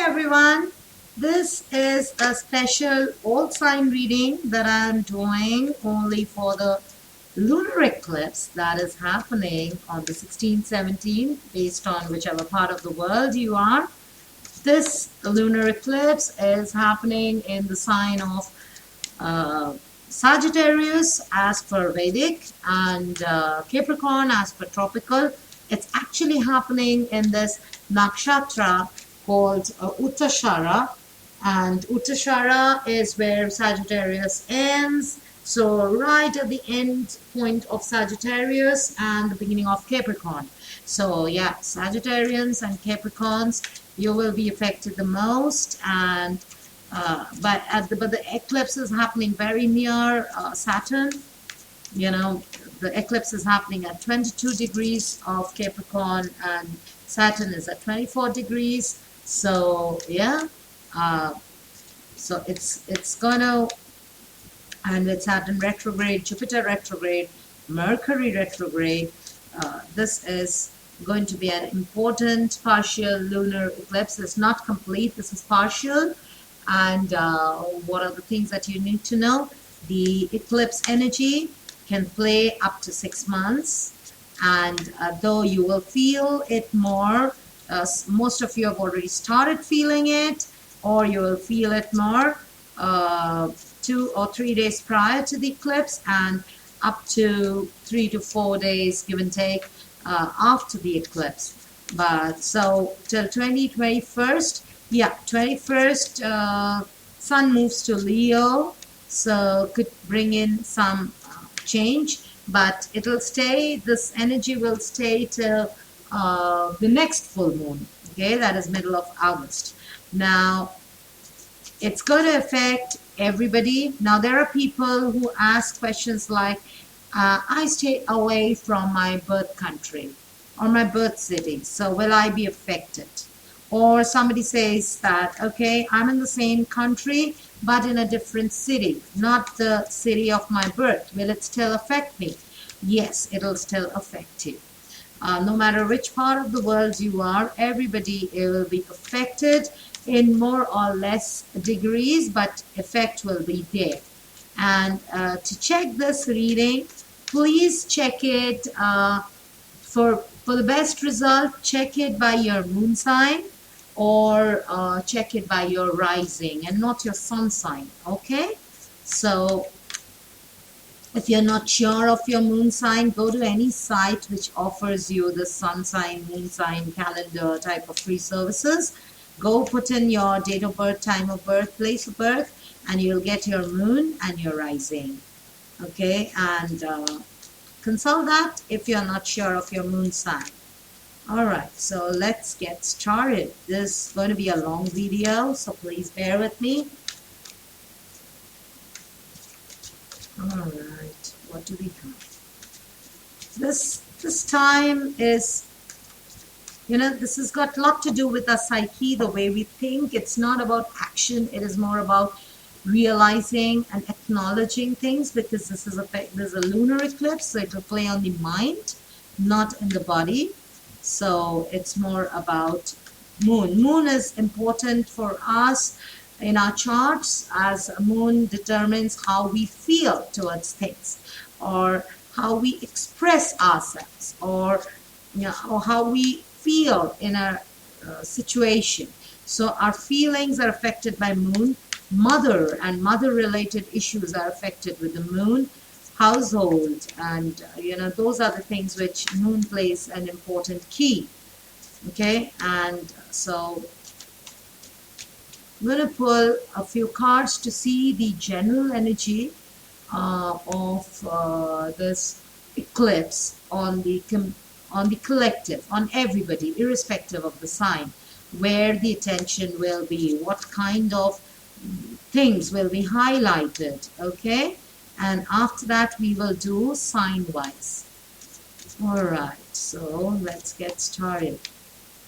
everyone. This is a special all sign reading that I'm doing only for the lunar eclipse that is happening on the 16th, 17th, based on whichever part of the world you are. This lunar eclipse is happening in the sign of Sagittarius as per Vedic and Capricorn as per tropical. It's actually happening in this nakshatra called Uttashara, and Uttashara is where Sagittarius ends. So right at the end point of Sagittarius and the beginning of Capricorn. So yeah, Sagittarians and Capricorns, you will be affected the most, and but the eclipse is happening very near Saturn. You know, the eclipse is happening at 22 degrees of Capricorn, and Saturn is at 24 degrees. So yeah, so it's gonna, and with Saturn retrograde, Jupiter retrograde, Mercury retrograde, this is going to be an important partial lunar eclipse. It's not complete, this is partial. And what are the things that you need to know? The eclipse energy can play up to 6 months, and though you will feel it more, most of you have already started feeling it, or you will feel it more 2 or 3 days prior to the eclipse, and up to 3 to 4 days, give and take, after the eclipse. But so till 21st, yeah, 21st, Sun moves to Leo, so could bring in some change, but it'll stay, this energy will stay till the next full moon, okay, that is middle of August. Now, it's going to affect everybody. Now, there are people who ask questions like, I stay away from my birth country or my birth city, so will I be affected? Or somebody says that, okay, I'm in the same country, but in a different city, not the city of my birth. Will it still affect me? Yes, it'll still affect you. No matter which part of the world you are, everybody will be affected in more or less degrees, but effect will be there. And to check this reading, please check it for the best result. Check it by your moon sign, or check it by your rising and not your sun sign, okay? So if you're not sure of your moon sign, go to any site which offers you the sun sign, moon sign, calendar type of free services. Go put in your date of birth, time of birth, place of birth, and you'll get your moon and your rising, okay? And consult that if you're not sure of your moon sign. Alright, so let's get started. This is going to be a long video, so please bear with me. Alright, what do we have? This time is, you know, this has got a lot to do with our psyche, the way we think. It's not about action, it is more about realizing and acknowledging things, because this is a lunar eclipse, so it will play on the mind, not in the body. So it's more about moon. Moon is important for us in our charts, as moon determines how we feel towards things, or how we express ourselves, or, you know, or how we feel in a situation. So our feelings are affected by moon. Mother and mother related issues are affected with the moon. Household, and you know, those are the things which moon plays an important key, okay? And so I'm going to pull a few cards to see the general energy of this eclipse on the collective, on everybody, irrespective of the sign, where the attention will be, what kind of things will be highlighted, okay? And after that, we will do sign-wise. Alright, so let's get started.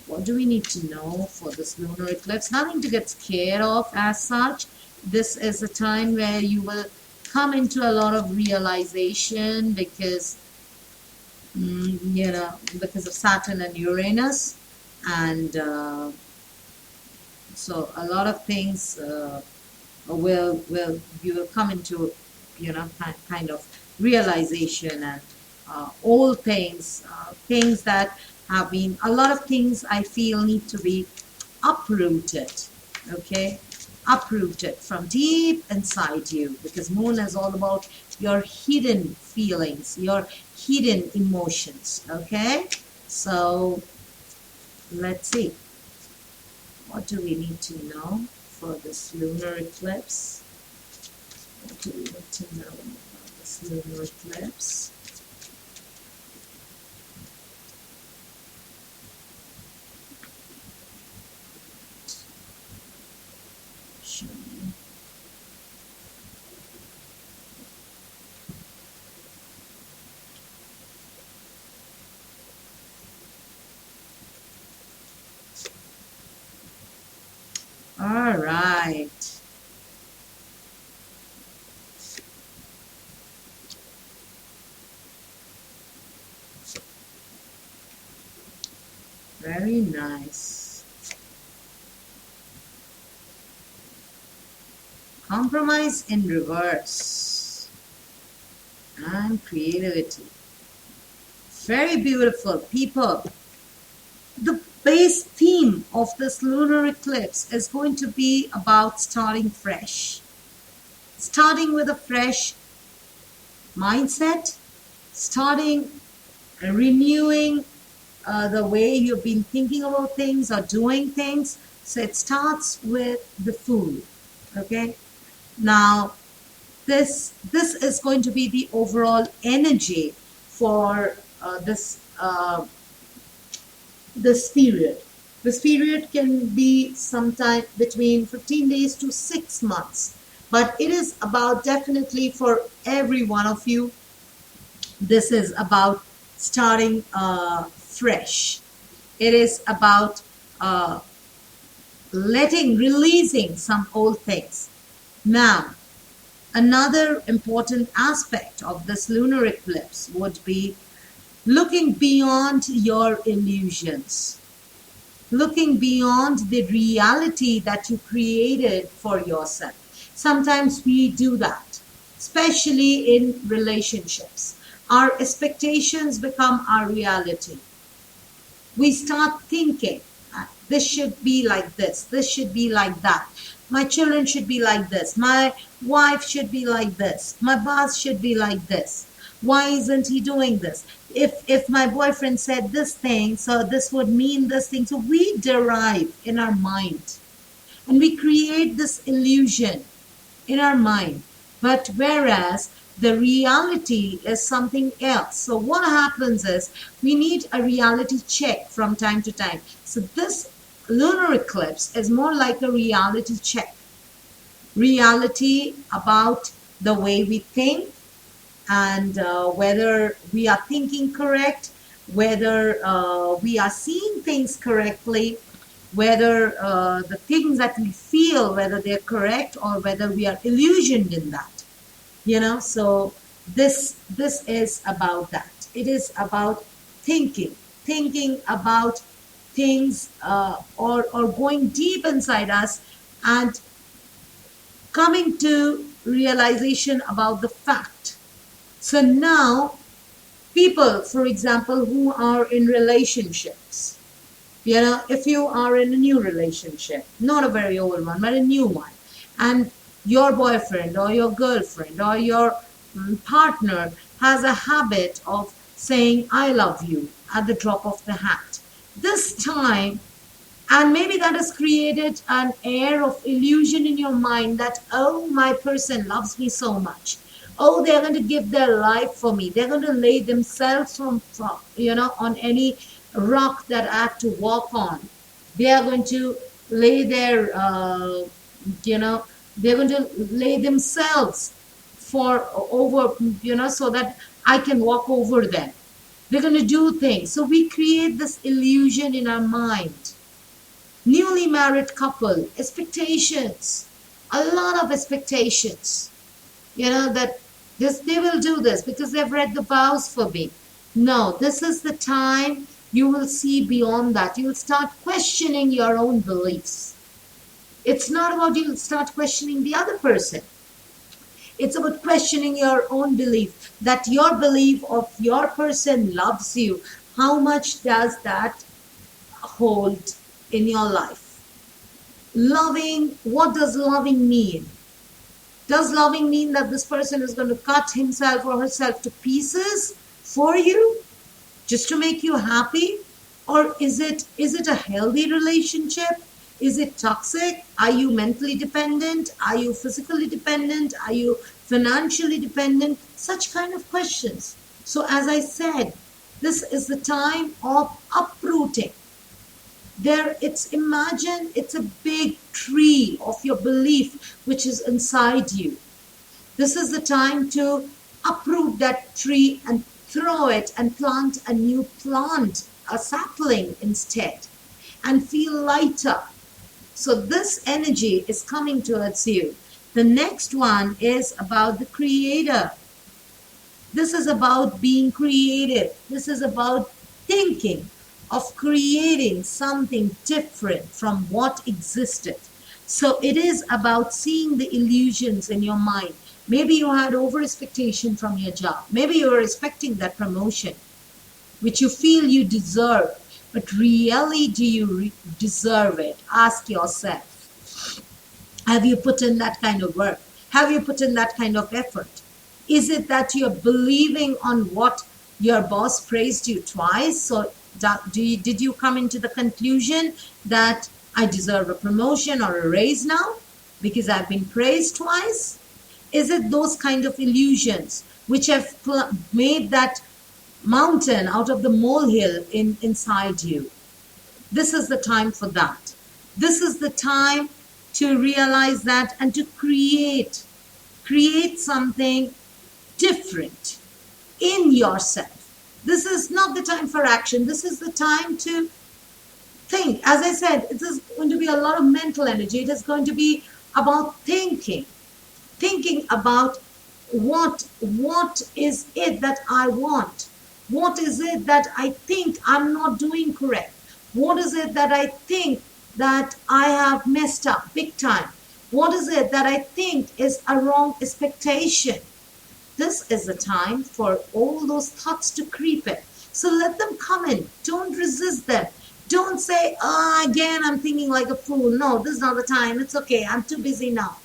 What do we need to know for this lunar eclipse? Nothing to get scared of as such. This is a time where you will come into a lot of realization, because, you know, because of Saturn and Uranus. And So a lot of things will you will come into, kind of realization, and old things, things that have been, a lot of things I feel need to be uprooted. Okay, uprooted from deep inside you, because moon is all about your hidden feelings, your hidden emotions. Okay, so let's see, what do we need to know for this lunar eclipse? What do we need to know about this lunar eclipse? Show me. All right. Very nice. Compromise in reverse and creativity. Very beautiful, people. The base theme of this lunar eclipse is going to be about starting fresh. Starting with a fresh mindset, starting renewing the way you've been thinking about things or doing things. So it starts with the food. Okay, now this is going to be the overall energy for this period. This period can be sometime between 15 days to 6 months, but it is about, definitely for every one of you, this is about starting fresh. It is about releasing some old things. Now, another important aspect of this lunar eclipse would be looking beyond your illusions, looking beyond the reality that you created for yourself. Sometimes we do that, especially in relationships. Our expectations become our reality. We start thinking, this should be like this should be like that. My children should be like this. My wife should be like this. My boss should be like this. Why isn't he doing this? If my boyfriend said this thing, so this would mean this thing. So we derive in our mind, and we create this illusion in our mind. But whereas the reality is something else. So what happens is we need a reality check from time to time. So this lunar eclipse is more like a reality check. Reality about the way we think, and whether we are thinking correct, whether we are seeing things correctly, whether the things that we feel, whether they're correct or whether we are illusioned in that. So this is about that. It is about thinking about things, or going deep inside us and coming to realization about the fact. So now, people, for example, who are in relationships, if you are in a new relationship, not a very old one, but a new one, and your boyfriend or your girlfriend or your partner has a habit of saying, I love you at the drop of the hat. This time, and maybe that has created an air of illusion in your mind that, oh, my person loves me so much. Oh, they're going to give their life for me. They're going to lay themselves on any rock that I have to walk on. They are going to lay their, they're going to lay themselves so that I can walk over them. They're going to do things. So we create this illusion in our mind. Newly married couple, expectations, a lot of expectations, that they will do this because they've read the vows for me. No, this is the time you will see beyond that. You will start questioning your own beliefs. It's not about you start questioning the other person. It's about questioning your own belief, that your belief of your person loves you. How much does that hold in your life? Loving, what does loving mean? Does loving mean that this person is going to cut himself or herself to pieces for you just to make you happy? Or is it a healthy relationship? Is it toxic? Are you mentally dependent? Are you physically dependent? Are you financially dependent? Such kind of questions. So as I said, this is the time of uprooting. Imagine it's a big tree of your belief which is inside you. This is the time to uproot that tree and throw it and plant a new plant, a sapling instead, and feel lighter. So this energy is coming towards you. The next one is about the creator. This is about being creative. This is about thinking of creating something different from what existed. So it is about seeing the illusions in your mind. Maybe you had over expectation from your job. Maybe you were expecting that promotion, which you feel you deserve. But really, do you deserve it? Ask yourself. Have you put in that kind of work? Have you put in that kind of effort? Is it that you're believing on what your boss praised you twice? So did you come into the conclusion that I deserve a promotion or a raise now because I've been praised twice? Is it those kind of illusions which have made that mountain out of the molehill inside you? This is the time for that. This is the time to realize that and to create something different in yourself. This is not the time for action. This is the time to think. As I said, it is going to be a lot of mental energy. It is going to be about thinking about what is it that I want? What is it that I think I'm not doing correct? What is it that I think that I have messed up big time? What is it that I think is a wrong expectation? This is the time for all those thoughts to creep in. So let them come in. Don't resist them. Don't say, again, I'm thinking like a fool. No, this is not the time. It's okay. I'm too busy now.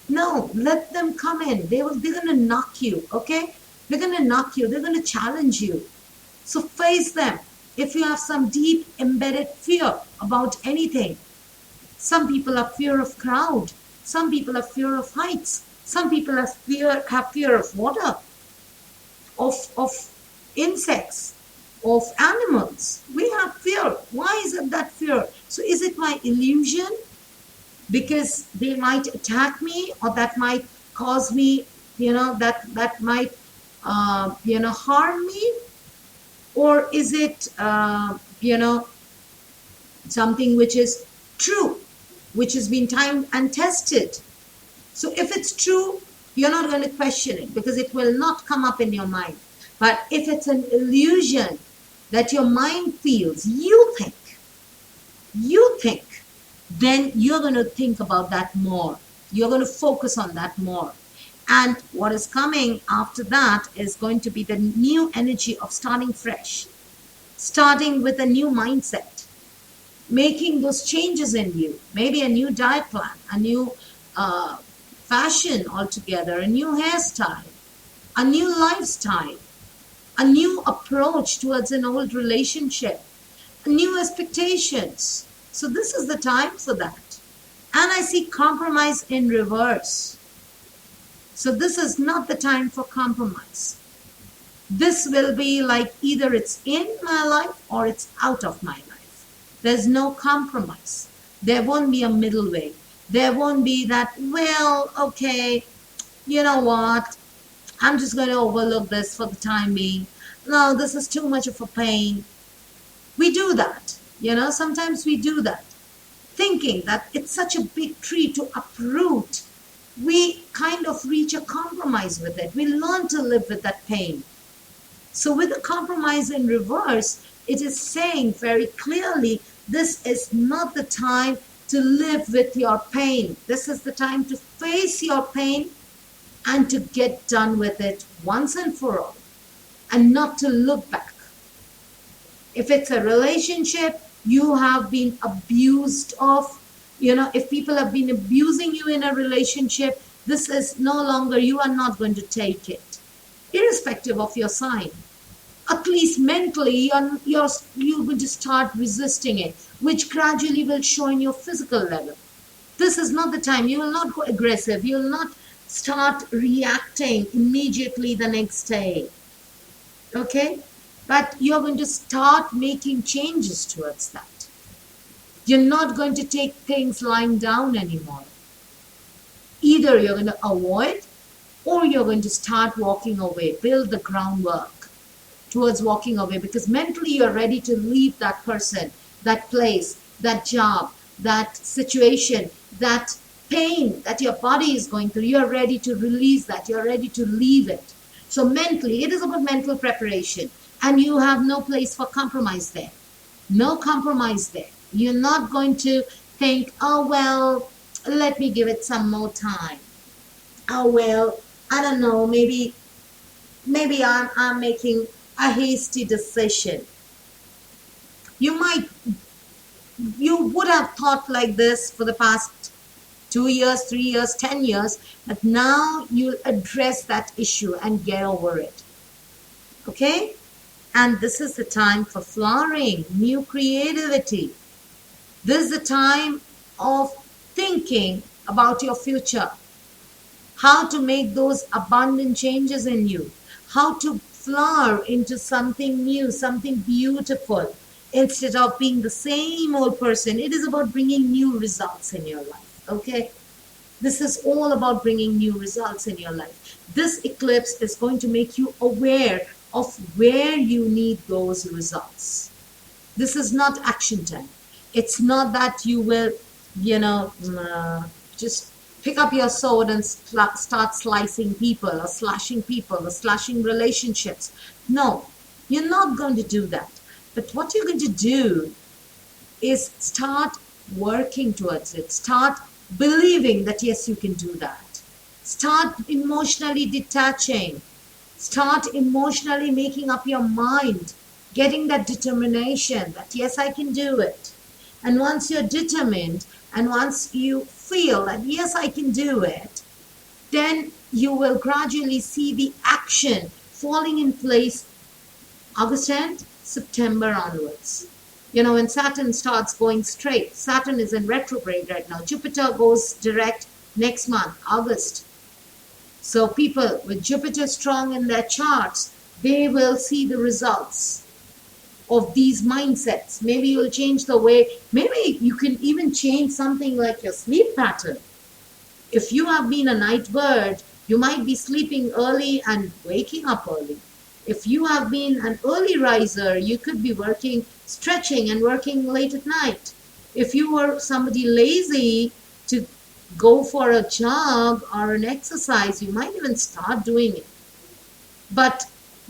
No, let them come in. They're going to knock you, okay? They're going to knock you. They're going to challenge you. So face them. If you have some deep embedded fear about anything, some people have fear of crowd. Some people have fear of heights. Some people have fear of water, of insects, of animals. We have fear. Why is it that fear? So is it my illusion? Because they might attack me, or that might cause me, that might, harm me? Or is it, something which is true, which has been timed and tested? So if it's true, you're not going to question it because it will not come up in your mind. But if it's an illusion that your mind feels, you think, then you're going to think about that more. You're going to focus on that more. And what is coming after that is going to be the new energy of starting fresh, starting with a new mindset, making those changes in you, maybe a new diet plan, a new fashion altogether, a new hairstyle, a new lifestyle, a new approach towards an old relationship, new expectations. So this is the time for that. And I see compromise in reverse. So this is not the time for compromise. This will be like either it's in my life or it's out of my life. There's no compromise. There won't be a middle way. There won't be that, well, okay, you know what? I'm just going to overlook this for the time being. No, this is too much of a pain. We do that. Sometimes we do that. Thinking that it's such a big tree to uproot, we kind of reach a compromise with it. We learn to live with that pain. So with the compromise in reverse, it is saying very clearly, this is not the time to live with your pain. This is the time to face your pain and to get done with it once and for all, and not to look back. If it's a relationship you have been abused of, if people have been abusing you in a relationship, this is no longer, you are not going to take it, irrespective of your sign. At least mentally, you're going to start resisting it, which gradually will show in your physical level. This is not the time. You will not go aggressive. You will not start reacting immediately the next day. Okay? But you're going to start making changes towards that. You're not going to take things lying down anymore. Either you're going to avoid, or you're going to start walking away, build the groundwork towards walking away, because mentally you're ready to leave that person, that place, that job, that situation, that pain that your body is going through. You're ready to release that. You're ready to leave it. So mentally, it is about mental preparation, and you have no place for compromise there. No compromise there. You're not going to think, oh, well, let me give it some more time. Oh, well, I don't know, maybe I'm making a hasty decision. You would have thought like this for the past 2 years, 3 years, 10 years, but now you'll address that issue and get over it. Okay? And this is the time for flowering, new creativity. This is the time of thinking about your future, how to make those abundant changes in you, how to flower into something new, something beautiful, instead of being the same old person. It is about bringing new results in your life, okay? This is all about bringing new results in your life. This eclipse is going to make you aware of where you need those results. This is not action time. It's not that you will, just pick up your sword and start slicing people or slashing relationships. No, you're not going to do that. But what you're going to do is start working towards it. Start believing that, yes, you can do that. Start emotionally detaching. Start emotionally making up your mind, getting that determination that, yes, I can do it. And once you're determined, and once you feel that, yes, I can do it, then you will gradually see the action falling in place August and September onwards. When Saturn starts going straight, Saturn is in retrograde right now. Jupiter goes direct next month, August. So people with Jupiter strong in their charts, they will see the results of these mindsets. Maybe you'll change the way, maybe you can even change something like your sleep pattern. If you have been a night bird, you might be sleeping early and waking up early. If you have been an early riser, you could be stretching and working late at night. If you were somebody lazy to go for a jog or an exercise, you might even start doing it. But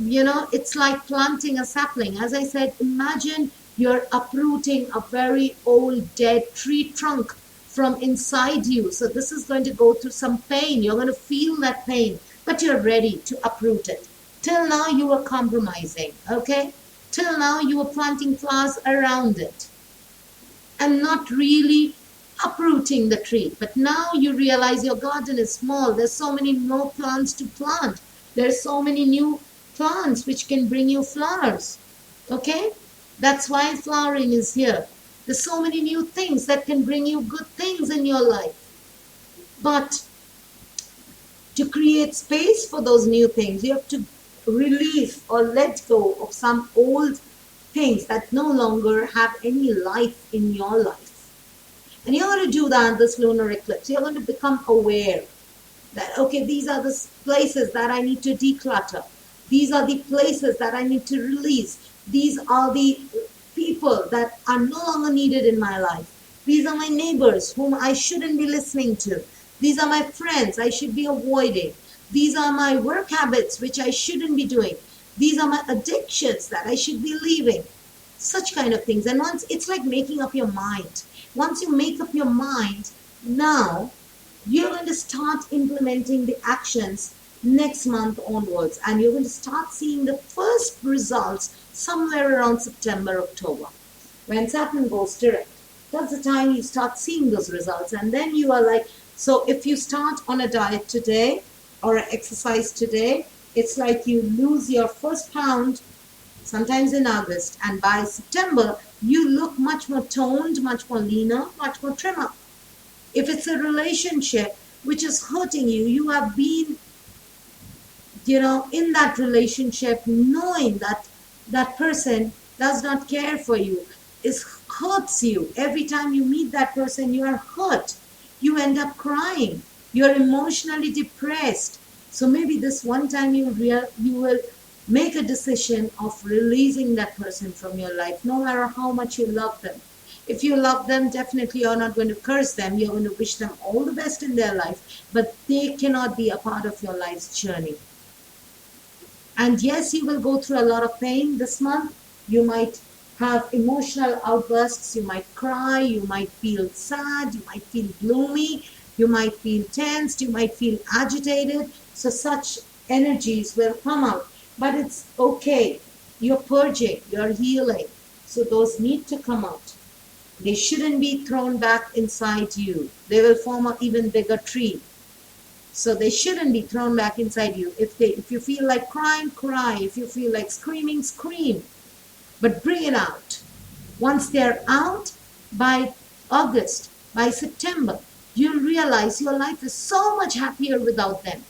it's like planting a sapling. As I said, imagine you're uprooting a very old dead tree trunk from inside you. So this is going to go through some pain. You're going to feel that pain, but you're ready to uproot it. Till now you were compromising, okay? Till now you were planting flowers around it and not really uprooting the tree. But now you realize your garden is small. There's so many more plants to plant. There's so many new plants which can bring you flowers, okay? That's why flowering is here. There's so many new things that can bring you good things in your life. But to create space for those new things, you have to release or let go of some old things that no longer have any life in your life. And you're going to do that in this lunar eclipse. You're going to become aware that, okay, these are the places that I need to declutter. These are the places that I need to release. These are the people that are no longer needed in my life. These are my neighbors whom I shouldn't be listening to. These are my friends I should be avoiding. These are my work habits which I shouldn't be doing. These are my addictions that I should be leaving. such kind of things. And once, it's like making up your mind. Once you make up your mind, now you're going to start implementing the actions next month onwards, and you're going to start seeing the first results somewhere around September, October, when Saturn goes direct. That's the time you start seeing those results. And then you are like, so if you start on a diet today or exercise today, it's like you lose your first pound sometimes in August, and by September you look much more toned, much more leaner, much more trimmer. If it's a relationship which is hurting you, you have been, in that relationship knowing that that person does not care for you, it hurts you. Every time you meet that person, you are hurt. You end up crying. You're emotionally depressed. So maybe this one time you will make a decision of releasing that person from your life, no matter how much you love them. If you love them, definitely you're not going to curse them. You're going to wish them all the best in their life, but they cannot be a part of your life's journey. And yes, you will go through a lot of pain this month. You might have emotional outbursts. You might cry. You might feel sad. You might feel gloomy. You might feel tensed. You might feel agitated. So such energies will come out. But it's okay. You're purging. You're healing. So those need to come out. They shouldn't be thrown back inside you. They will form an even bigger tree. So they shouldn't be thrown back inside you. If you feel like crying, cry. If you feel like screaming, scream. But bring it out. Once they're out, by August, by September, you'll realize your life is so much happier without them.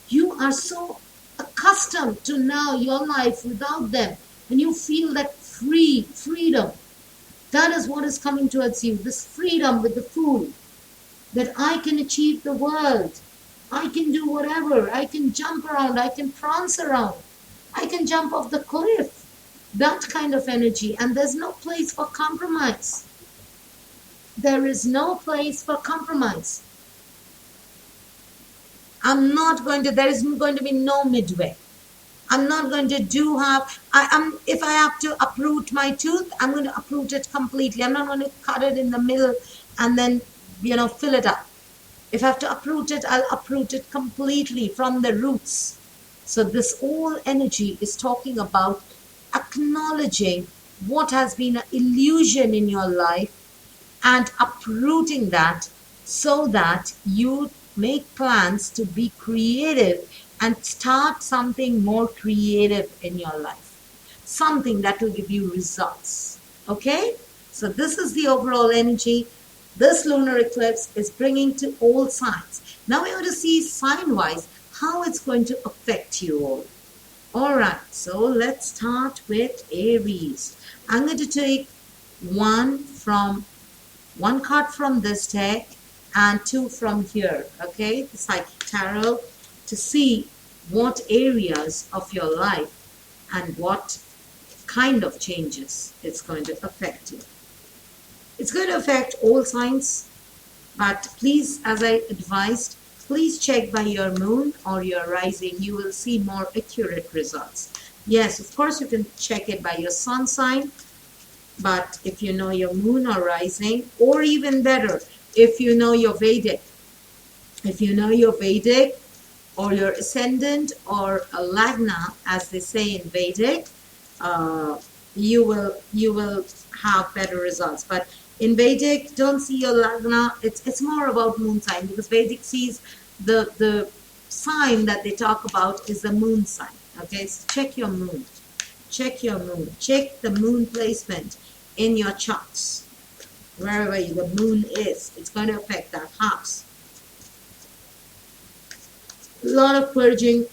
You are so accustomed to now your life without them. And you feel that freedom. That is what is coming towards you. This freedom with the Fool. That I can achieve the world. I can do whatever. I can jump around. I can prance around. I can jump off the cliff. That kind of energy. And there's no place for compromise. There is no place for compromise. There is going to be no midway. I'm not going to if I have to uproot my tooth, I'm going to uproot it completely. I'm not going to cut it in the middle and then, fill it up. If I have to uproot it, I'll uproot it completely from the roots. So this whole energy is talking about acknowledging what has been an illusion in your life and uprooting that so that you make plans to be creative and start something more creative in your life. Something that will give you results. Okay? So this is the overall energy this lunar eclipse is bringing to all signs. Now we're going to see sign-wise how it's going to affect you all. Alright, so let's start with Aries. I'm going to take one card from this deck and two from here, okay, the Psychic Tarot, to see what areas of your life and what kind of changes it's going to affect you. It's going to affect all signs, but please, as I advised, please check by your moon or your rising. You will see more accurate results. Yes, of course, you can check it by your sun sign, but if you know your moon or rising, or even better, if you know your Vedic. If you know your Vedic or your ascendant or a Lagna, as they say in Vedic, you will have better results. But in Vedic, don't see your Lagna. It's more about moon sign, because Vedic sees the sign that they talk about is the moon sign. Okay, so check your moon. Check your moon. Check the moon placement in your charts. Wherever the moon is, it's going to affect that house. A lot of purging.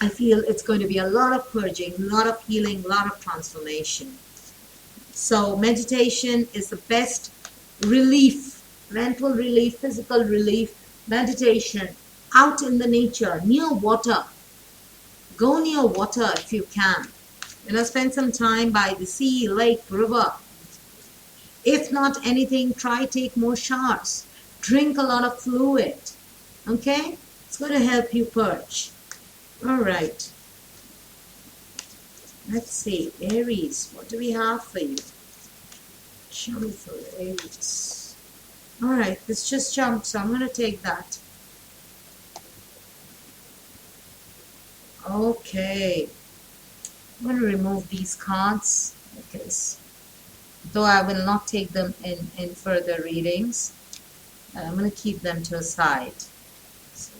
I feel it's going to be a lot of purging, a lot of healing, a lot of transformation. So meditation is the best relief, mental relief, physical relief. Meditation, out in the nature, near water. Go near water if you can. Spend some time by the sea, lake, river. If not anything, try take more showers. Drink a lot of fluid. Okay? It's going to help you purge. All right. Let's see, Aries, what do we have for you? Show me for Aries. All right, this just jumped, so I'm going to take that. Okay, I'm going to remove these cards because though I will not take them in further readings, I'm going to keep them to a side. So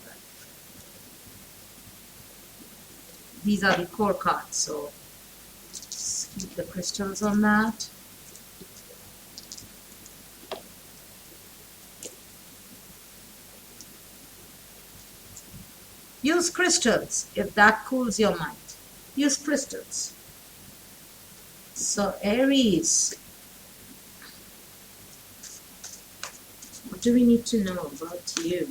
these are the core cards, so just keep the crystals on that. Use crystals if that cools your mind. Use crystals. So Aries, what do we need to know about you?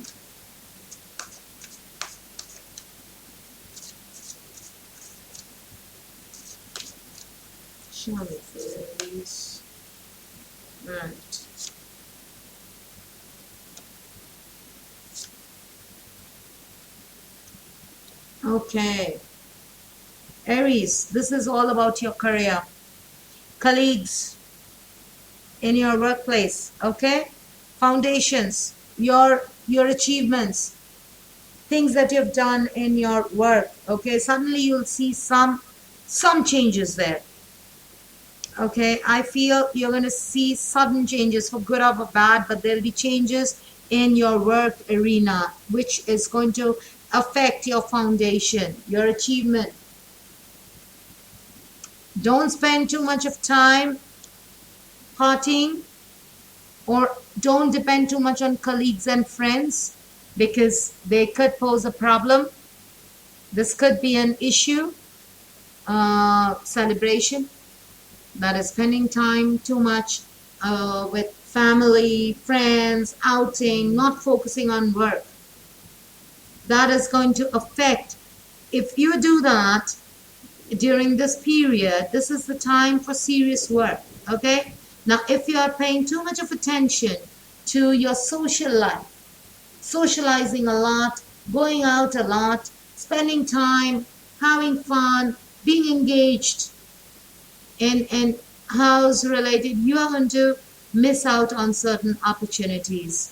Show me for Aries. Right. Okay. Aries, this is all about your career. Colleagues in your workplace, okay? Foundations, your achievements, things that you've done in your work, okay? Suddenly you'll see some changes there. Okay, I feel you're going to see sudden changes for good or for bad, but there'll be changes in your work arena, which is going to affect your foundation, your achievement. Don't spend too much of time partying, or don't depend too much on colleagues and friends because they could pose a problem. This could be an issue. Celebration, that is spending time too much with family, friends, outing, not focusing on work. That is going to affect. If you do that during this period, this is the time for serious work, okay? Now, if you are paying too much of attention to your social life, socializing a lot, going out a lot, spending time, having fun, being engaged in house related, you are going to miss out on certain opportunities.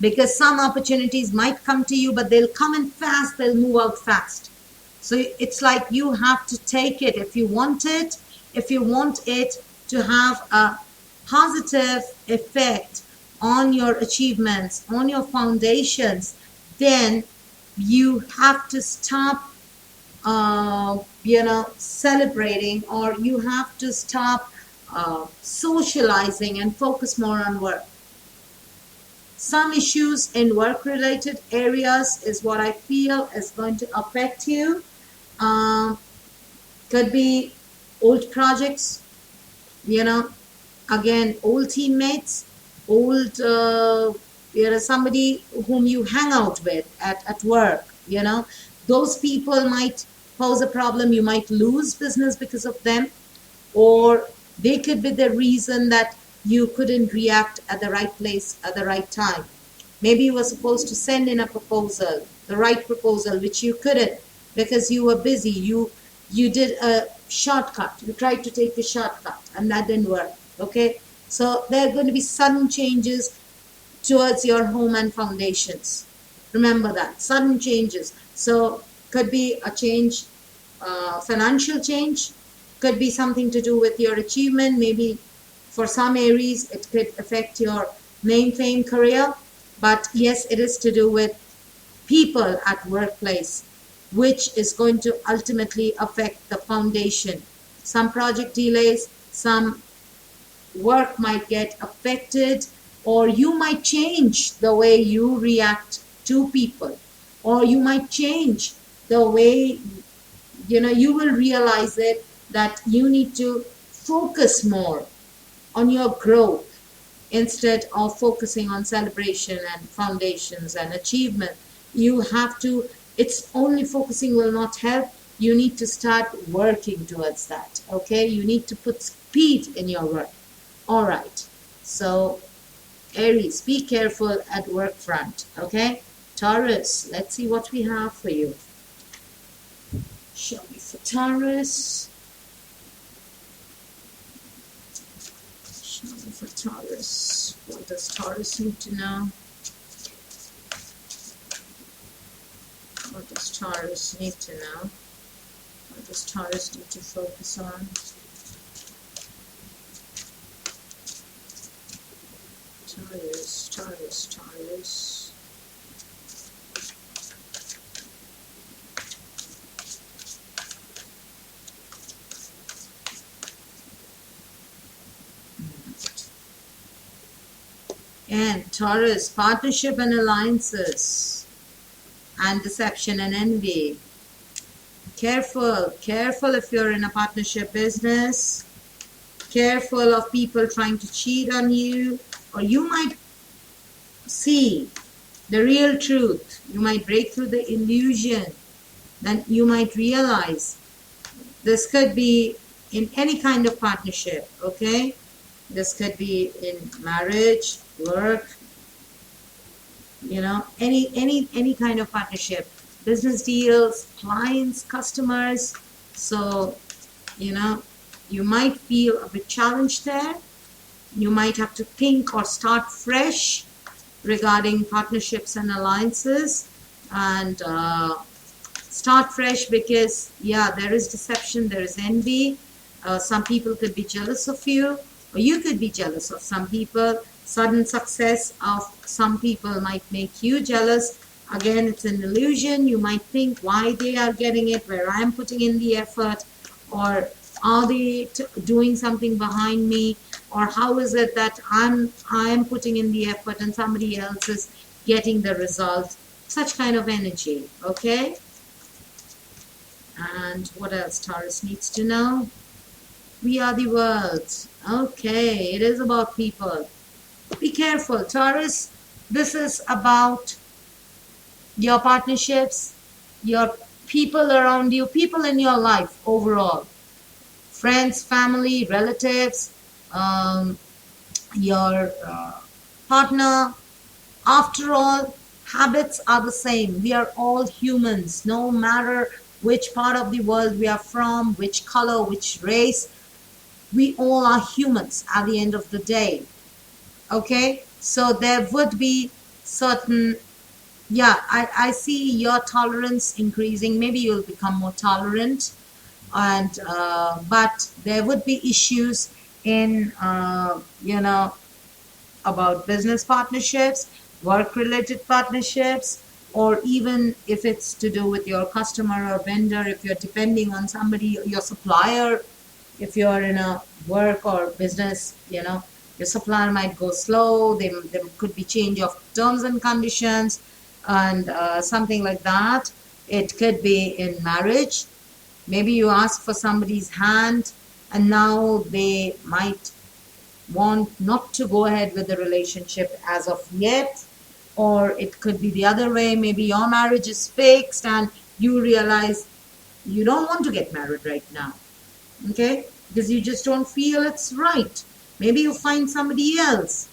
Because some opportunities might come to you, but they'll come in fast, they'll move out fast. So it's like you have to take it if you want it. If you want it to have a positive effect on your achievements, on your foundations, then you have to stop celebrating, or you have to stop socializing and focus more on work. Some issues in work related areas is what I feel is going to affect you. Could be old projects, again, old teammates, old, somebody whom you hang out with at work, those people might pose a problem. You might lose business because of them, or they could be the reason that you couldn't react at the right place at the right time. Maybe you were supposed to send in a proposal, the right proposal, which you couldn't because you were busy. You did a shortcut. You tried to take the shortcut and that didn't work. Okay? So there are going to be sudden changes towards your home and foundations. Remember that. Sudden changes. So could be a change, financial change, could be something to do with your achievement. Maybe for some Aries, it could affect your name, fame, career. But yes, it is to do with people at workplace, which is going to ultimately affect the foundation. Some project delays, some work might get affected, or you might change the way you react to people, or you might change the way, you will realize it that you need to focus more on your growth instead of focusing on celebration and foundations and achievement. You have to, it's only focusing will not help. You need to start working towards that. Okay, you need to put speed in your work. All right, so Aries, be careful at work front. Okay, Taurus, let's see what we have for you. Shall we for Taurus? Shall we for Taurus? What does Taurus need to know? What does Taurus need to know? What does Taurus need to focus on? Taurus, Taurus, Taurus. And Taurus, partnership and alliances, and deception and envy. Careful, careful if you're in a partnership business. Careful of people trying to cheat on you, or you might see the real truth. You might break through the illusion. Then you might realize this could be in any kind of partnership, okay? This could be in marriage, work, you know, any kind of partnership, business deals, clients, customers. So, you know, you might feel a bit challenged there. You might have to think or start fresh regarding partnerships and alliances, and start fresh because, yeah, there is deception, there is envy. Some people could be jealous of you, or you could be jealous of some people. Sudden success of some people might make you jealous. Again, it's an illusion. You might think why they are getting it, where I'm putting in the effort, or are they doing something behind me, or how is it that I'm putting in the effort and somebody else is getting the result. Such kind of energy, okay? And what else Taurus needs to know? We are the world. Okay, it is about people. Be careful, Taurus. This is about your partnerships, your people around you, people in your life overall. Friends, family, relatives, your partner. After all, habits are the same. We are all humans, no matter which part of the world we are from, which color, which race. We all are humans at the end of the day. Okay, so there would be certain, yeah, I see your tolerance increasing. Maybe you'll become more tolerant, and but there would be issues in you know, about business partnerships, work related partnerships, or even if it's to do with your customer or vendor, if you're depending on somebody, your supplier. If you're in a work or business, you know, your supplier might go slow. There could be change of terms and conditions, and something like that. It could be in marriage. Maybe you ask for somebody's hand, and now they might want not to go ahead with the relationship as of yet. Or it could be the other way. Maybe your marriage is fixed and you realize you don't want to get married right now, okay, because you just don't feel it's right. Maybe you find somebody else.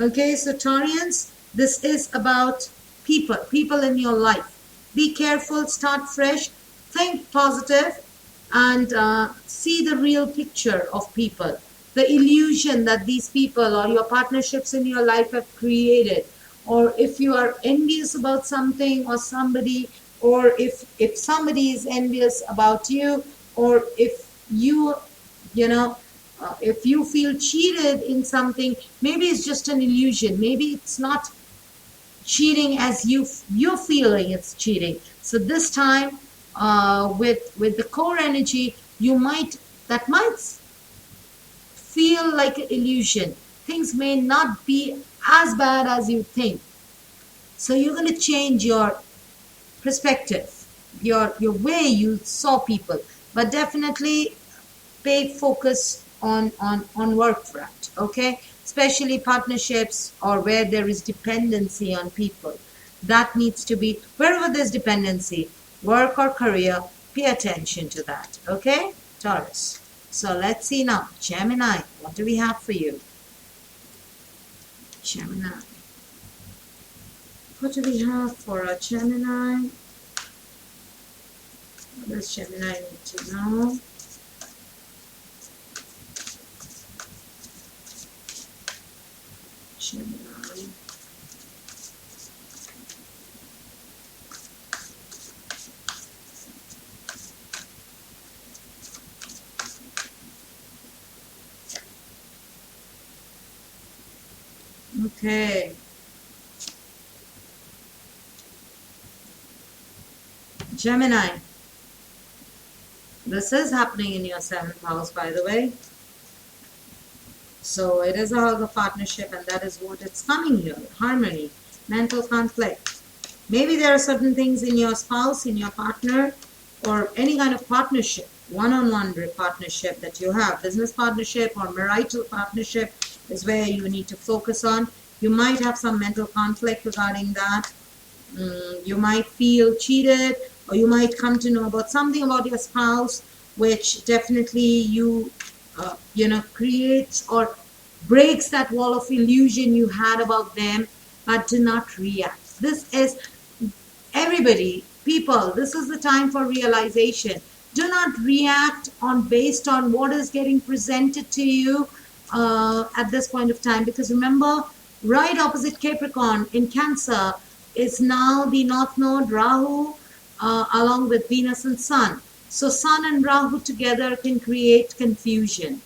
Okay, so Taurians, this is about people in your life. Be careful, start fresh, think positive, and see the real picture of people, the illusion that these people or your partnerships in your life have created. Or if you are envious about something or somebody, or if somebody is envious about you, or if you know, if you feel cheated in something, maybe it's just an illusion. Maybe it's not cheating as you're feeling it's cheating. So this time, with the core energy, that might feel like an illusion. Things may not be as bad as you think. So you're going to change your perspective, your way you saw people, but definitely pay focus on work front, okay? Especially partnerships or where there is dependency on people. That needs to be, wherever there's dependency, work or career, pay attention to that, okay? Taurus. So let's see now, Gemini, what do we have for you? Gemini. What do we have for a Gemini? does Gemini need to know? Gemini. Okay. Gemini. This is happening in your 7th house, by the way. So it is a hug of partnership, and that is what it's coming here. Harmony, mental conflict. Maybe there are certain things in your spouse, in your partner, or any kind of partnership, one-on-one partnership that you have, business partnership or marital partnership is where you need to focus on. You might have some mental conflict regarding that. You might feel cheated, or you might come to know about something about your spouse, which definitely you know, creates or breaks that wall of illusion you had about them, but do not react. This is everybody, people, this is the time for realization. Do not react on based on what is getting presented to you at this point of time, because remember, right opposite Capricorn in Cancer is now the North Node Rahu along with Venus and Sun. So Sun and Rahu together can create confusion.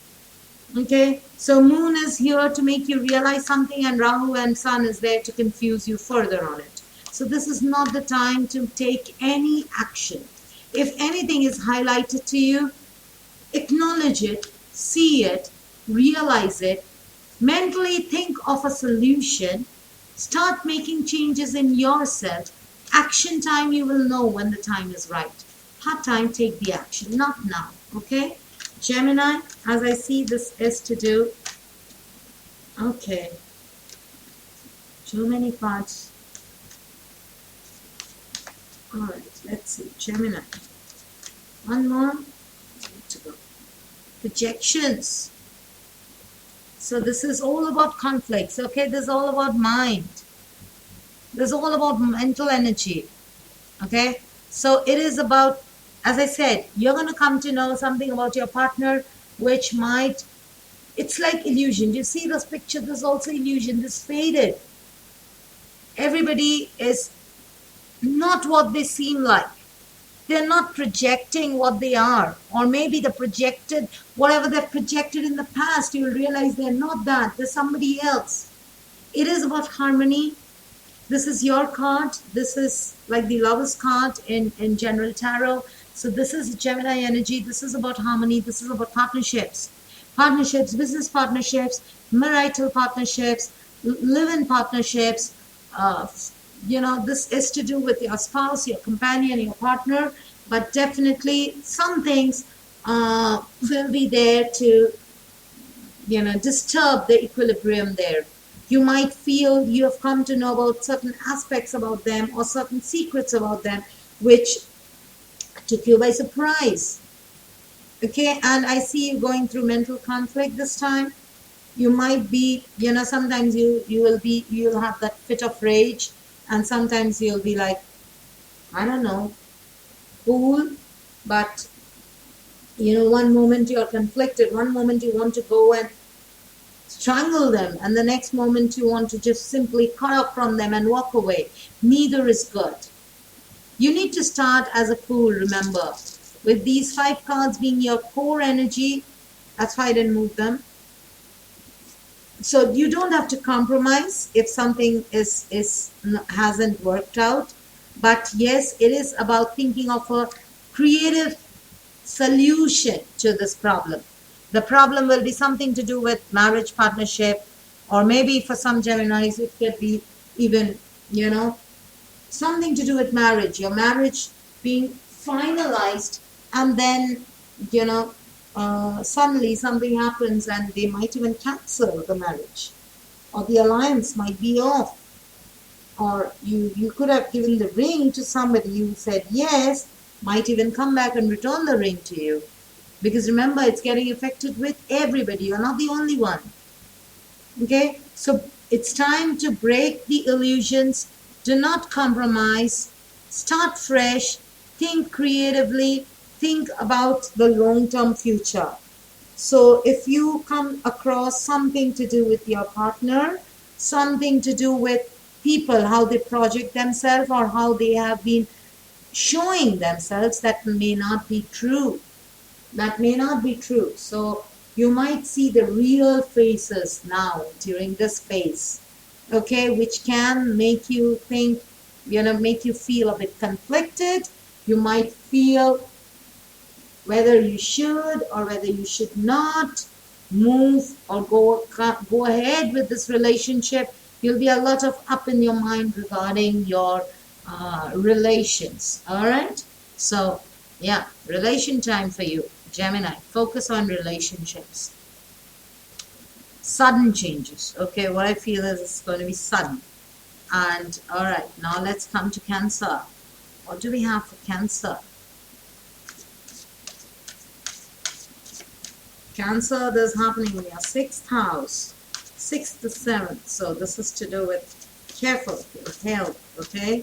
Okay, so Moon is here to make you realize something, and Rahu and Sun is there to confuse you further on it. So this is not the time to take any action. If anything is highlighted to you, acknowledge it, see it, realize it, mentally think of a solution, start making changes in yourself. Action time, you will know when the time is right. Hard time, take the action, not now. Okay, Gemini, as I see this is to do. Okay, too many cards. All right, let's see, Gemini. One more to go. Projections. So this is all about conflicts. Okay, this is all about mind. This is all about mental energy. Okay, so it is about, as I said, you're going to come to know something about your partner, which might, it's like illusion. You see this picture, this is also illusion, this faded. Everybody is not what they seem like. They're not projecting what they are, or maybe the projected, whatever they've projected in the past, you'll realize they're not that, they're somebody else. It is about harmony. This is your card. This is like the Lover's card in General Tarot. So this is Gemini energy. This is about harmony. This is about partnerships. Partnerships, business partnerships, marital partnerships, live-in partnerships. You know, this is to do with your spouse, your companion, your partner. But definitely some things will be there to, you know, disturb the equilibrium there. You might feel you have come to know about certain aspects about them or certain secrets about them, which took you by surprise. Okay, and I see you going through mental conflict this time. You might be, you know, sometimes you'll have that fit of rage, and sometimes you'll be like, I don't know, cool, but you know, one moment you're conflicted, one moment you want to go and strangle them, and the next moment you want to just simply cut off from them and walk away. Neither is good. You need to start as a fool, remember, with these 5 cards being your core energy. That's why I didn't move them. So you don't have to compromise if something hasn't worked out. But yes, it is about thinking of a creative solution to this problem. The problem will be something to do with marriage partnership, or maybe for some Geminis it could be even, you know, something to do with marriage. Your marriage being finalized, and then, you know, suddenly something happens and they might even cancel the marriage, or the alliance might be off, or you could have given the ring to somebody who said yes, might even come back and return the ring to you. Because remember, it's getting affected with everybody. You're not the only one. Okay? So it's time to break the illusions. Do not compromise. Start fresh. Think creatively. think about the long-term future. So if you come across something to do with your partner, something to do with people, how they project themselves or how they have been showing themselves, that may not be true. That may not be true. So you might see the real faces now during this phase, okay, which can make you think, make you feel a bit conflicted. You might feel whether you should or whether you should not move or go ahead with this relationship. You'll be a lot of up in your mind regarding your relations. All right, so yeah, relation time for you, Gemini. Focus on relationships. Sudden changes, okay, what I feel is it's going to be sudden. And all right, now let's come to Cancer. What do we have for Cancer? Cancer, this is happening in your 6th house, 6th to 7th. So this is to do with careful of your health, okay?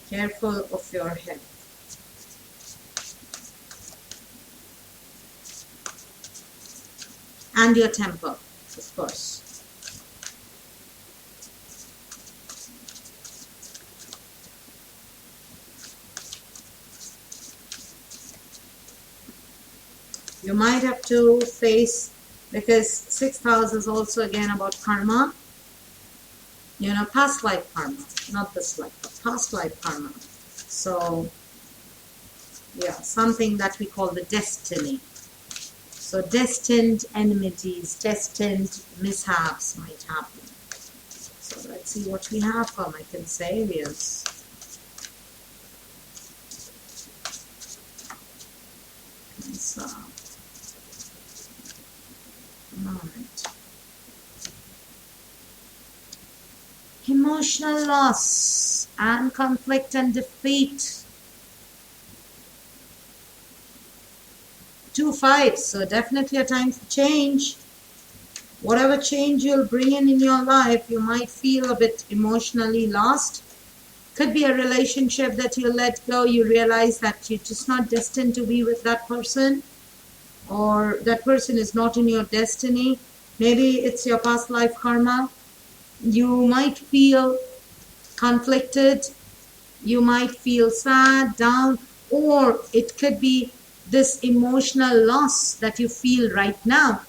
Careful of your health. And your temper, of course. You might have to face, because 6th house is also again about karma, past life karma, not this life, but past life karma. So yeah, something that we call the destiny. So destined enmities, destined mishaps might happen. So let's see what we have for my Cancerians. Cancer. Right. Emotional loss and conflict and defeat. 2 5s, so definitely a time for change. Whatever change you'll bring in your life, you might feel a bit emotionally lost. Could be a relationship that you let go. You realize that you're just not destined to be with that person, or that person is not in your destiny. Maybe it's your past life karma. You might feel conflicted. You might feel sad, down, or it could be this emotional loss that you feel right now,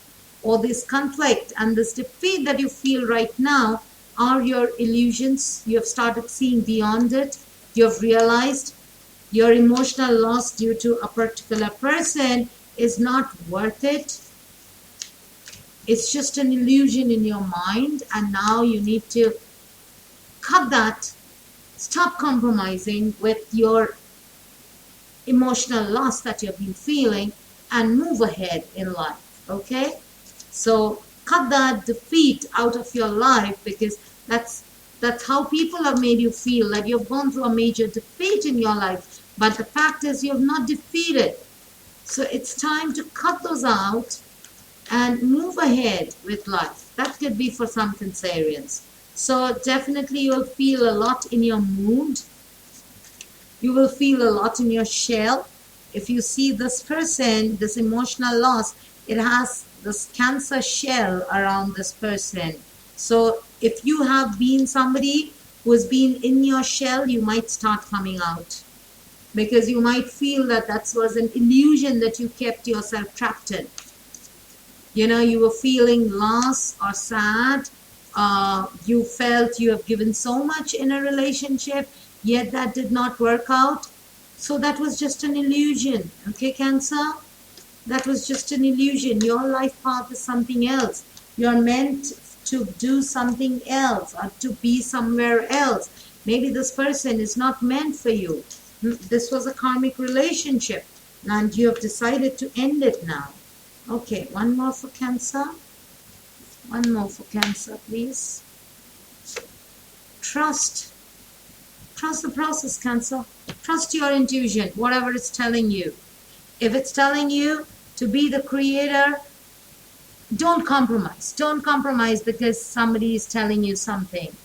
or this conflict and this defeat that you feel right now are your illusions. You have started seeing beyond it. You have realized your emotional loss due to a particular person is not worth it. It's just an illusion in your mind, and now you need to cut that. Stop compromising with your emotional loss that you've been feeling and move ahead in life, okay? So cut that defeat out of your life, because that's how people have made you feel, that you've gone through a major defeat in your life, but the fact is you have not defeated. So it's time to cut those out and move ahead with life. That could be for some Cancerians. So definitely you'll feel a lot in your mood. You will feel a lot in your shell. If you see this person, this emotional loss, it has this Cancer shell around this person. So if you have been somebody who has been in your shell, you might start coming out, because you might feel that that was an illusion that you kept yourself trapped in. You were feeling lost or sad. You felt you have given so much in a relationship, yet that did not work out. So that was just an illusion. Okay, Cancer? That was just an illusion. Your life path is something else. You're meant to do something else or to be somewhere else. Maybe this person is not meant for you. This was a karmic relationship and you have decided to end it now. Okay, one more for Cancer. One more for Cancer, please. Trust. Trust the process, Cancer. Trust your intuition, whatever it's telling you. If it's telling you to be the creator, don't compromise. Don't compromise because somebody is telling you something.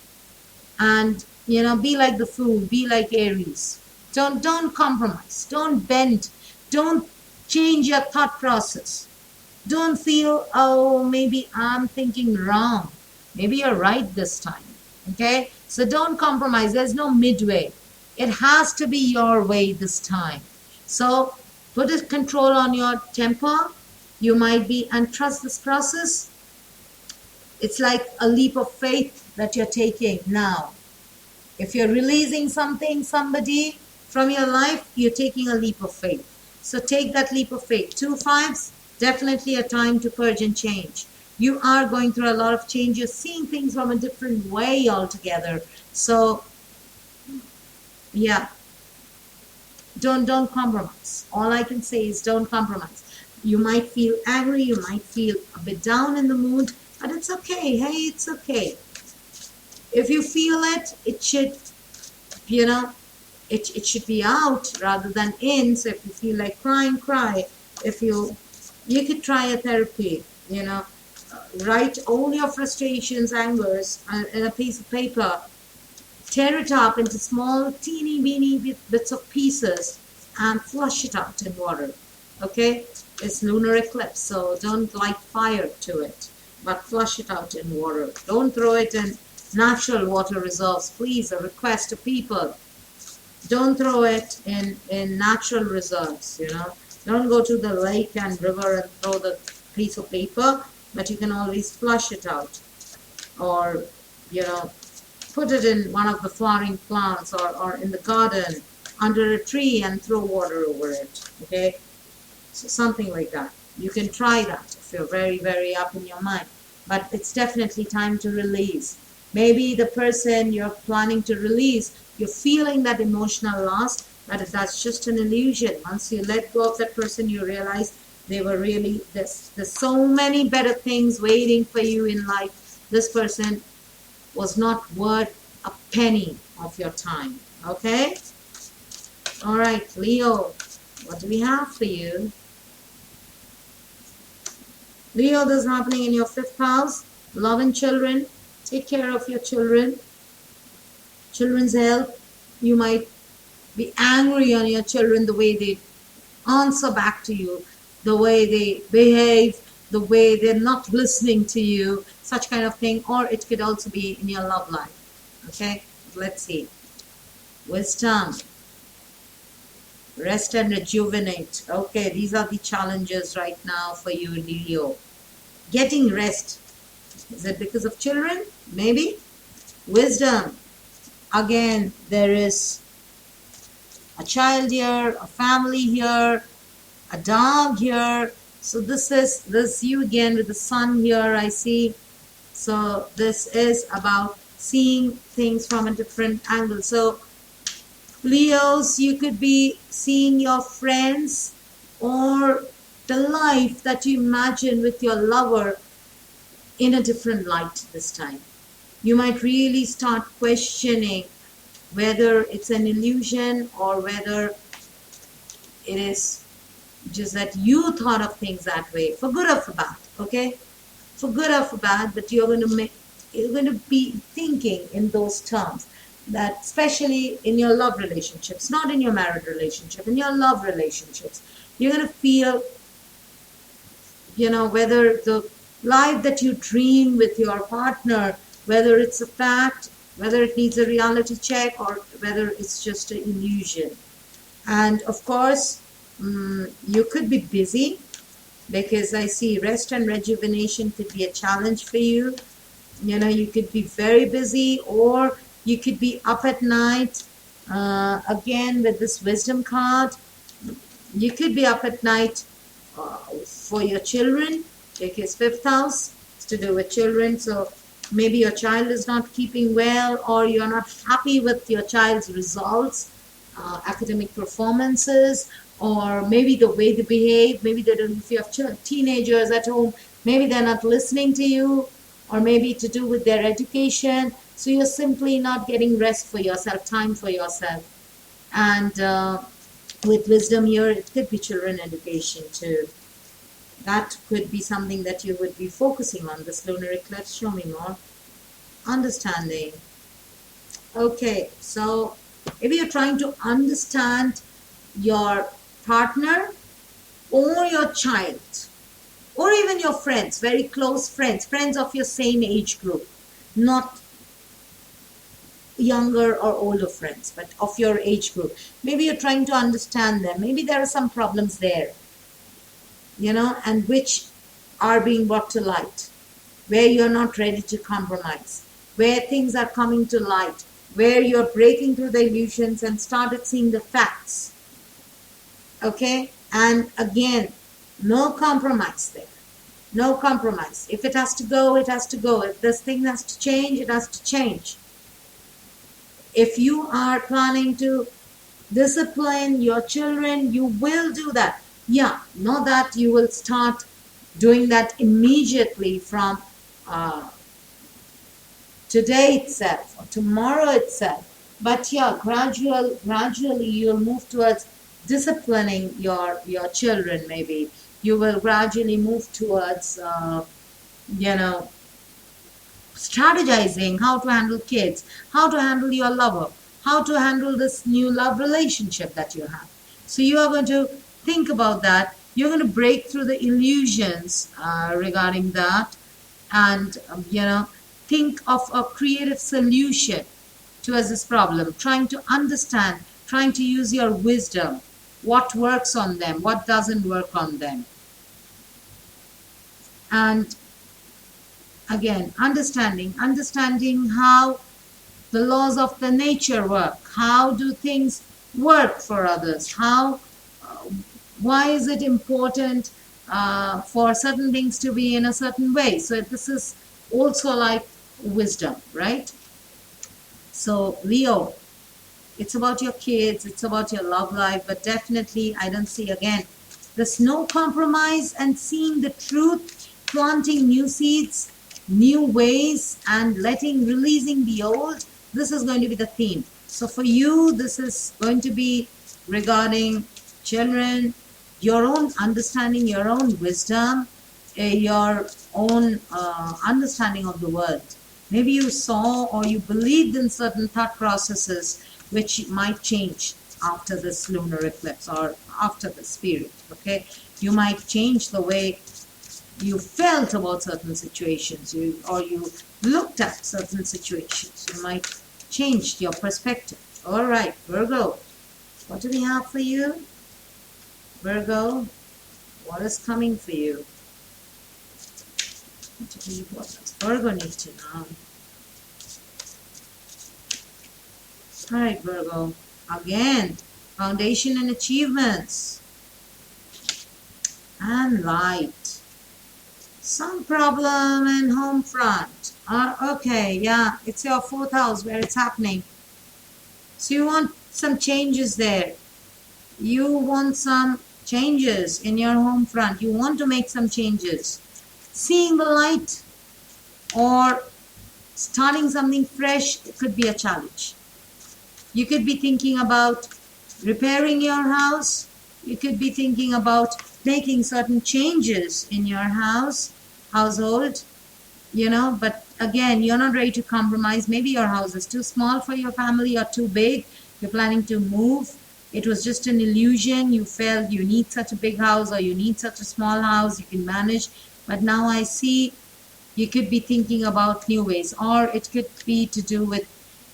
And, be like the fool, be like Aries. Don't compromise. Don't bend Don't change your thought process. Don't feel, oh, maybe I'm thinking wrong. Maybe you're right this time. Okay? So don't compromise. There's no midway. It has to be your way this time. So put a control on your temper. You might be, and trust this process. It's like a leap of faith that you're taking now. If you're releasing something, somebody from your life, you're taking a leap of faith. So take that leap of faith. 2 5s, definitely a time to purge and change. You are going through a lot of change. You're seeing things from a different way altogether. So, yeah, don't compromise. All I can say is don't compromise. You might feel angry. You might feel a bit down in the mood, but it's okay. Hey, it's okay. If you feel it, it should, you know, it should be out rather than in. So if you feel like crying, cry. If you could try a therapy, you know, write all your frustrations, angers in a piece of paper, tear it up into small, teeny weeny bits of pieces and flush it out in water. Okay? It's lunar eclipse, so don't light fire to it, but flush it out in water. Don't throw it in natural water reserves. Please, a request to people. Don't throw it in natural reserves, you know. Don't go to the lake and river and throw the piece of paper, but you can always flush it out. Or, you know, put it in one of the flowering plants or in the garden under a tree and throw water over it. Okay? So something like that. You can try that if you're very, very up in your mind. But it's definitely time to release. Maybe the person you're planning to release, you're feeling that emotional loss, but that's just an illusion. Once you let go of that person, you realize they were really, there's so many better things waiting for you in life. This person was not worth a penny of your time. Okay? All right, Leo, what do we have for you? Leo, this is happening in your 5th house. Love and children. Take care of your children. Children's health. You might be angry on your children, the way they answer back to you, the way they behave, the way they're not listening to you, such kind of thing. Or it could also be in your love life. Okay? Let's see. Wisdom. Rest and rejuvenate. Okay, these are the challenges right now for you, Leo. Getting rest. Is it because of children? Maybe. Wisdom. Again, there is a child here, a family here, a dog here. So this is you again with the sun here, I see. So this is about seeing things from a different angle. So Leos, you could be seeing your friends or the life that you imagine with your lover in a different light this time. You might really start questioning whether it's an illusion or whether it is just that you thought of things that way, for good or for bad, okay? For good or for bad, but you're going to be thinking in those terms. That especially in your love relationships, not in your married relationship, in your love relationships, you're going to feel, you know, whether the life that you dream with your partner, whether it's a fact, whether it needs a reality check, or whether it's just an illusion. And of course, you could be busy, because I see rest and rejuvenation could be a challenge for you. You know, you could be very busy, or you could be up at night. Again, with this wisdom card, you could be up at night for your children, because 5th house is to do with children. So maybe your child is not keeping well, or you're not happy with your child's results, academic performances, or maybe the way they behave. Maybe they don't, if you have teenagers at home, maybe they're not listening to you, or maybe to do with their education. So you're simply not getting rest for yourself, time for yourself. And with wisdom here, it could be children education too. That could be something that you would be focusing on. This lunar eclipse, show me more. Understanding. Okay, so if you're trying to understand your partner, or your child, or even your friends, very close friends, friends of your same age group, not younger or older friends, but of your age group. Maybe you're trying to understand them. Maybe there are some problems there, and which are being brought to light, where you're not ready to compromise, where things are coming to light, where you're breaking through the illusions and started seeing the facts. Okay? And again, no compromise there. No compromise. If it has to go, it has to go. If this thing has to change, it has to change. If you are planning to discipline your children, you will do that. Yeah, not that you will start doing that immediately from today itself or tomorrow itself. But yeah, gradually you'll move towards disciplining your children. Maybe you will gradually move towards strategizing how to handle kids, how to handle your lover, how to handle this new love relationship that you have. So you are going to think about that. You're going to break through the illusions regarding that, and think of a creative solution towards this problem, trying to understand, trying to use your wisdom, what works on them, what doesn't work on them. And again, understanding how the laws of the nature work. How do things work for others? Why is it important for certain things to be in a certain way? So this is also like wisdom, right? So Leo, it's about your kids, it's about your love life, but definitely I don't see, again, there's no compromise and seeing the truth, planting new seeds, new ways, and releasing the old. This is going to be the theme. So for you, this is going to be regarding children, your own understanding, your own wisdom, your own understanding of the world. Maybe you saw or you believed in certain thought processes which might change after this lunar eclipse or after this period. Okay, you might change the way you felt about certain situations, or you looked at certain situations. You might change your perspective. All right, Virgo, what do we have for you? Virgo, what is coming for you? What does Virgo need to know? All right, Virgo, again, foundation and achievements, and light. Some problem in home front. Okay, yeah, it's your 4th house where it's happening. So you want some changes there. You want some changes in your home front. You want to make some changes. Seeing the light or starting something fresh, it could be a challenge. You could be thinking about repairing your house. You could be thinking about making certain changes in your household, but again, you're not ready to compromise. Maybe your house is too small for your family or too big. You're planning to move. It was just an illusion. You felt you need such a big house or you need such a small house. You can manage. But now I see you could be thinking about new ways, or it could be to do with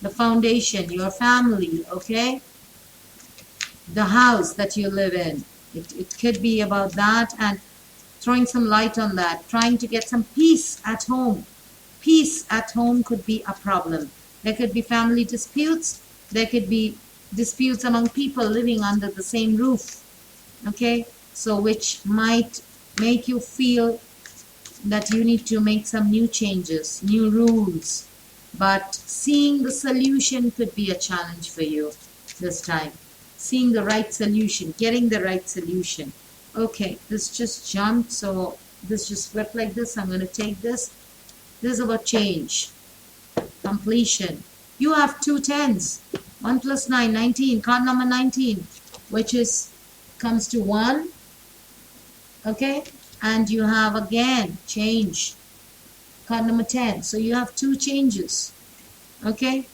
the foundation, your family, okay? The house that you live in. It could be about that, and throwing some light on that, trying to get some peace at home. Peace at home could be a problem. There could be family disputes. There could be disputes among people living under the same roof. Okay? So which might make you feel that you need to make some new changes, new rules. But seeing the solution could be a challenge for you this time. Seeing the right solution, getting the right solution. Okay, this just jumped, so this just flipped like this. I'm going to take this. This is about change, completion. You have 2 10s. 1 plus 9, 19. Card number 19, which comes to 1. Okay, and you have again change. Card number 10. So you have 2 changes. Okay,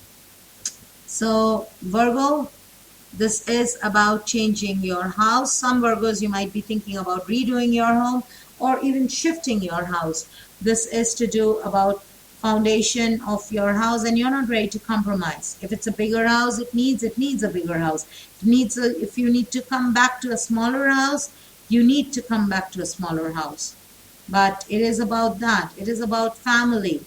so Virgo, This is about changing your house. Some Virgos, you might be thinking about redoing your home or even shifting your house. This is to do about foundation of your house, and you're not ready to compromise. If it's a bigger house, it needs a bigger house. If you need to come back to a smaller house, you need to come back to a smaller house. But it is about that. It is about family.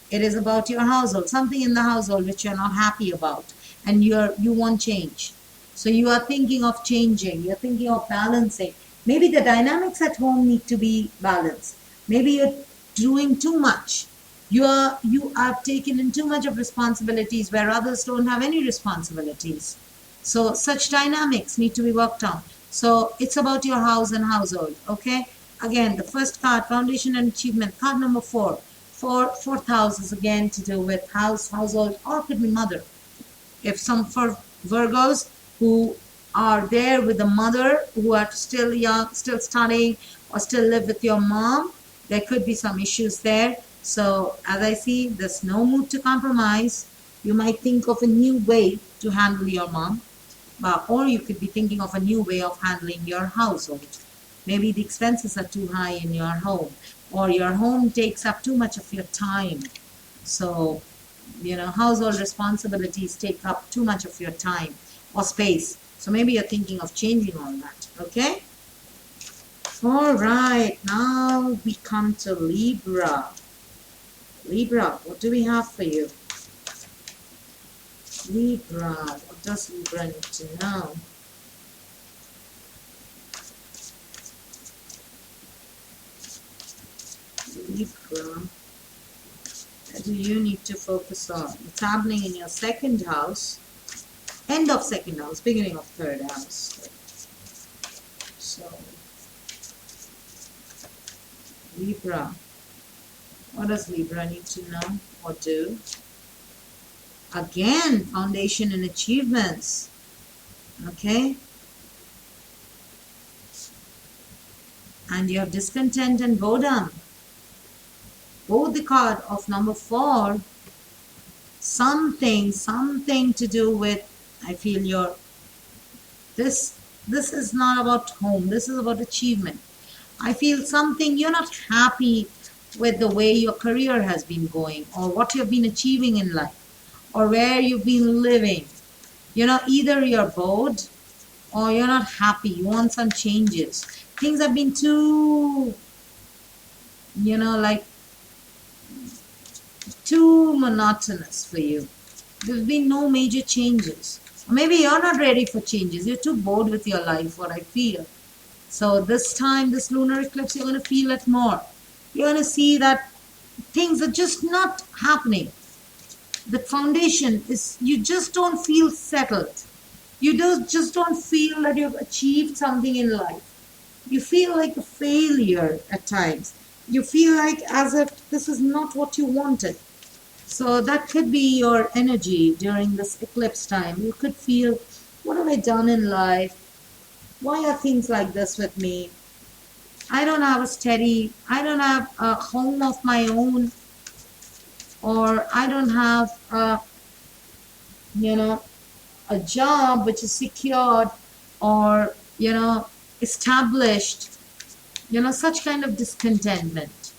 It is about your household, something in the household which you're not happy about, and you want change. So you are thinking of changing. You're thinking of balancing. Maybe the dynamics at home need to be balanced. Maybe you're doing too much. You are taken in too much of responsibilities where others don't have any responsibilities. So such dynamics need to be worked on. So it's about your house and household. Okay. Again, the first card, foundation and achievement. Card number 4. Fourth house is again to do with house, household, or could be mother. If some for Virgos who are there with the mother, who are still young, still studying, or still live with your mom, there could be some issues there. So as I see, there's no mood to compromise. You might think of a new way to handle your mom, or you could be thinking of a new way of handling your household. Maybe the expenses are too high in your home, or your home takes up too much of your time. So, household responsibilities take up too much of your time or space. So maybe you're thinking of changing all that. Okay? All right. Now we come to Libra. Libra, what do we have for you? Libra, what does Libra need to know? Libra, what do you need to focus on? It's happening in your second house, end of second house, beginning of third house. So, Libra, what does Libra need to know or do? Again, foundation and achievements. Okay? And you have discontent and boredom. Both the card of number 4, something to do with, I feel this is not about home, this is about achievement. I feel something, you're not happy with the way your career has been going, or what you've been achieving in life, or where you've been living. Either you're bored or you're not happy, you want some changes. Things have been too, too monotonous for you. There's been no major changes. Or maybe you're not ready for changes. You're too bored with your life, what I feel. So this time, this lunar eclipse, you're going to feel it more. You're going to see that things are just not happening. The foundation is, you just don't feel settled. You just don't feel that you've achieved something in life. You feel like a failure at times. You feel like as if this is not what you wanted. So that could be your energy during this eclipse time. You could feel, what have I done in life? Why are things like this with me? I don't have I don't have a home of my own, or I don't have a job which is secured or, established, such kind of discontentment.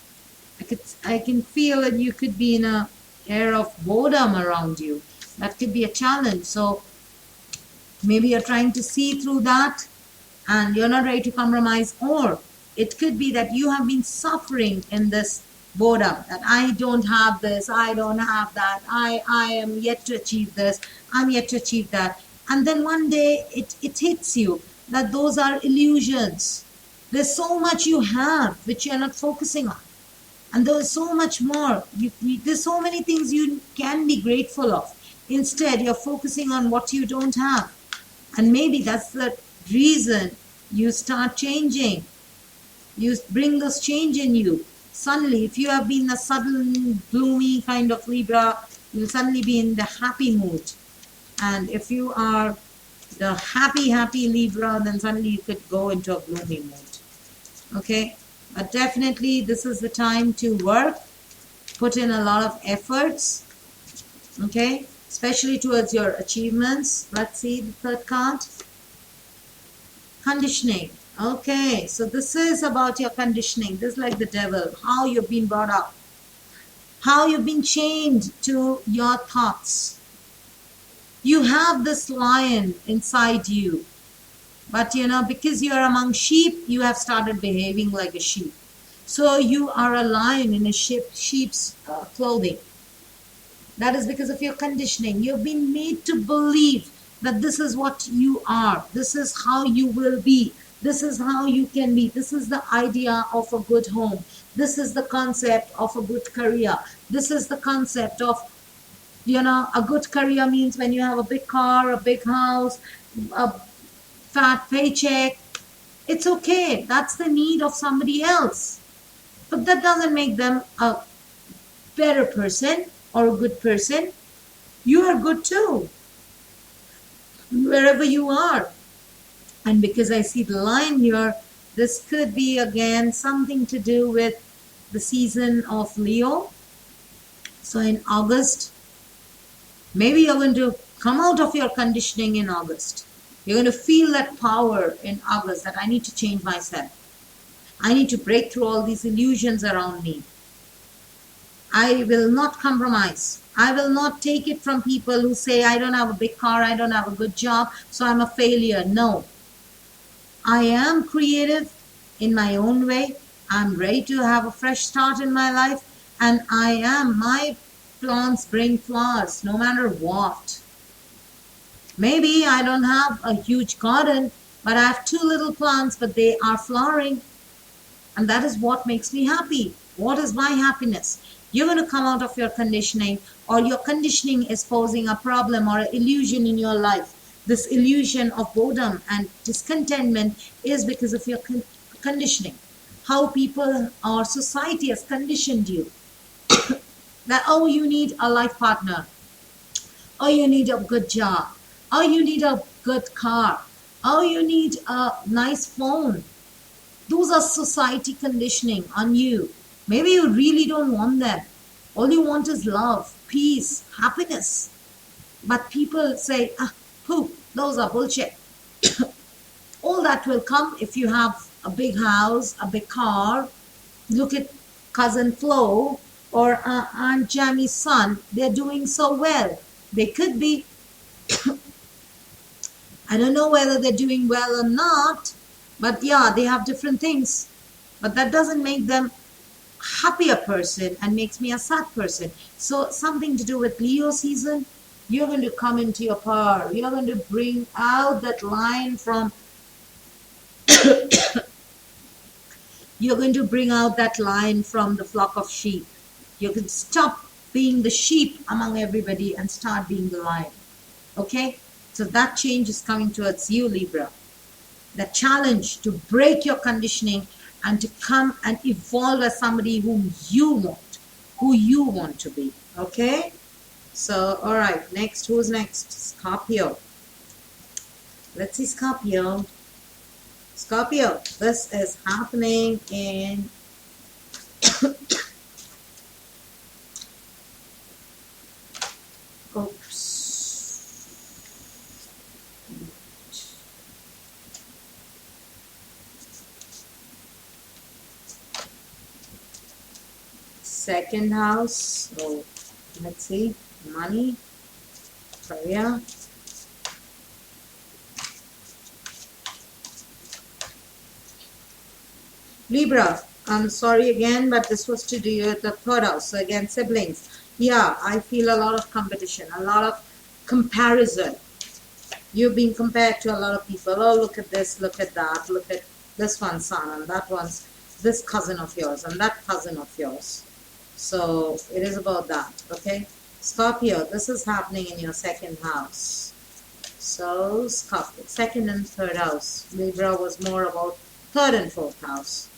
I can feel that you could be in a air of boredom around you. That could be a challenge. So maybe you're trying to see through that and you're not ready to compromise, or it could be that you have been suffering in this boredom, that I don't have this, I don't have that, I am yet to achieve this, I'm yet to achieve that. And then one day it hits you that those are illusions. There's so much you have which you're not focusing on. And there's so much more. There's so many things you can be grateful of. Instead, you're focusing on what you don't have. And maybe that's the reason you start changing. You bring this change in you. Suddenly, if you have been a sudden, gloomy kind of Libra, you'll suddenly be in the happy mood. And if you are the happy Libra, then suddenly you could go into a gloomy mood. Okay? But definitely, this is the time to work, put in a lot of efforts. Okay? especially towards your achievements. Let's see the third card. Conditioning. Okay, so this is about your conditioning. This is like the devil, how you've been brought up, how you've been chained to your thoughts. You have this lion inside you, but because you're among sheep, you have started behaving like a sheep. So you are a lion in a sheep's clothing. That is because of your conditioning. You've been made to believe that this is what you are. This is how you will be. This is how you can be. This is the idea of a good home. This is the concept of a good career. This is the concept of, a good career means when you have a big car, a big house, a fat paycheck. It's okay. That's the need of somebody else. But that doesn't make them a better person or a good person. You are good too, wherever you are. And because I see the lion here, this could be again something to do with the season of Leo. So in August, maybe you're going to come out of your conditioning in August. You're going to feel that power in August that I need to change myself. I need to break through all these illusions around me. I will not compromise. I will not take it from people who say, I don't have a big car, I don't have a good job, so I'm a failure. No. I am creative in my own way. I'm ready to have a fresh start in my life. And my plants bring flowers no matter what. Maybe I don't have a huge garden, but I have 2 little plants, but they are flowering. And that is what makes me happy. What is my happiness? You're going to come out of your conditioning, or your conditioning is posing a problem or an illusion in your life. This illusion of boredom and discontentment is because of your conditioning. How people or society has conditioned you. That, oh, you need a life partner. Oh, you need a good job. Oh, you need a good car. Oh, you need a nice phone. Those are society conditioning on you. Maybe you really don't want them. All you want is love, peace, happiness. But people say, those are bullshit. All that will come if you have a big house, a big car. Look at Cousin Flo or Aunt Jamie's son. They're doing so well. They could be. I don't know whether they're doing well or not. But yeah, they have different things. But that doesn't make them happier person and makes me a sad person. So something to do with Leo season, you're going to come into your power. You're going to bring out that line from you're going to bring out that line from the flock of sheep. You can stop being the sheep among everybody and start being the lion. Okay? So that change is coming towards you, Libra. The challenge to break your conditioning and to come and evolve as somebody who you want to be. Okay? So, all right. Next, who's next? Scorpio. Let's see Scorpio. Scorpio, this is happening in second house. So let's see, money, career. Libra, I'm sorry again, but this was to do with the third house. So again, siblings. Yeah, I feel a lot of competition, a lot of comparison. You're being compared to a lot of people. Oh, look at this, look at that, look at this one's son, and that one's this cousin of yours, and that cousin of yours. So it is about that, okay? Scorpio, this is happening in your second house. So Scorpio, second and third house. Libra was more about third and fourth house.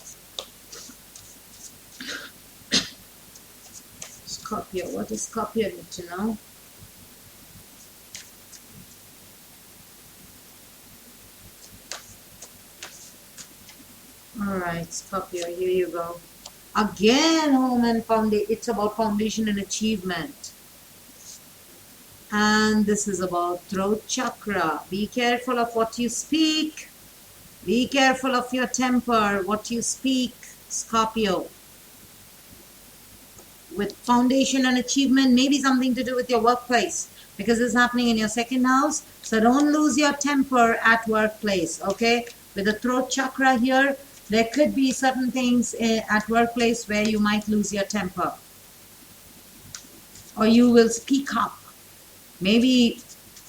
Scorpio, what does Scorpio need to know? Alright, Scorpio, here you go. Again, home and foundation. It's about foundation and achievement. And this is about throat chakra. Be careful of what you speak. Be careful of your temper, what you speak, Scorpio. With foundation and achievement, maybe something to do with your workplace, because it's happening in your second house. So don't lose your temper at workplace, okay? With the throat chakra here, there could be certain things at workplace where you might lose your temper. Or you will speak up. Maybe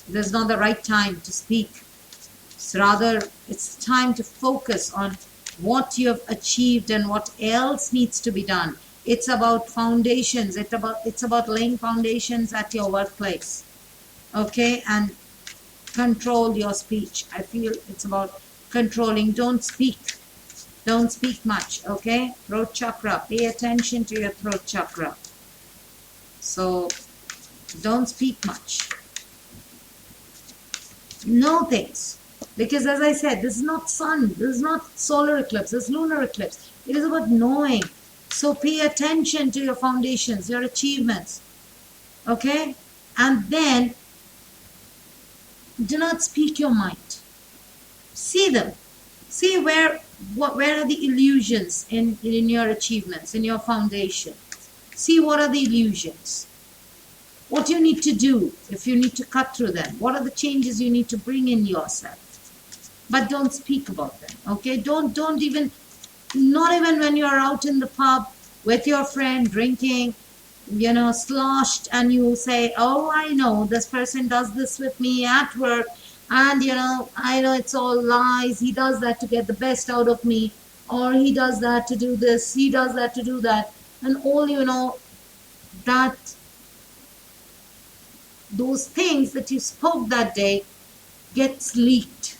there's not the right time to speak. So rather, it's time to focus on what you have achieved and what else needs to be done. It's about foundations. It's about laying foundations at your workplace. Okay? And control your speech. I feel it's about controlling. Don't speak. Don't speak much. Okay? Throat chakra. Pay attention to your throat chakra. So, don't speak much. Know things. Because as I said, this is not sun. This is not solar eclipse. This is lunar eclipse. It is about knowing. So pay attention to your foundations, your achievements. Okay? And then, do not speak your mind. See them. See where are the illusions in your achievements, in your foundation. See what are the illusions. What you need to do if you need to cut through them. What are the changes you need to bring in yourself. But don't speak about them. Okay? Don't even, not even when you're out in the pub with your friend drinking, sloshed, and you say, oh, I know this person does this with me at work, and I know it's all lies. He does that to get the best out of me, or he does that to do this, he does that to do that, and all that those things that you spoke that day gets leaked.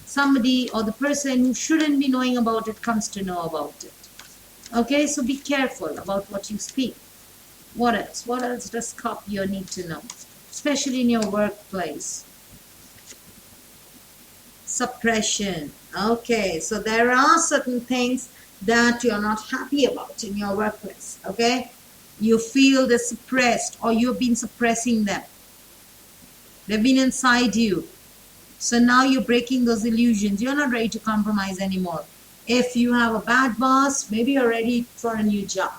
Somebody or the person who shouldn't be knowing about it comes to know about it. Okay, so be careful about what you speak. What else? What else does Scorpio need to know? Especially in your workplace. Suppression. Okay, so there are certain things that you're not happy about in your workplace. Okay, you feel they're suppressed, or you've been suppressing them. They've been inside you. So now you're breaking those illusions. You're not ready to compromise anymore. If you have a bad boss, maybe you're ready for a new job.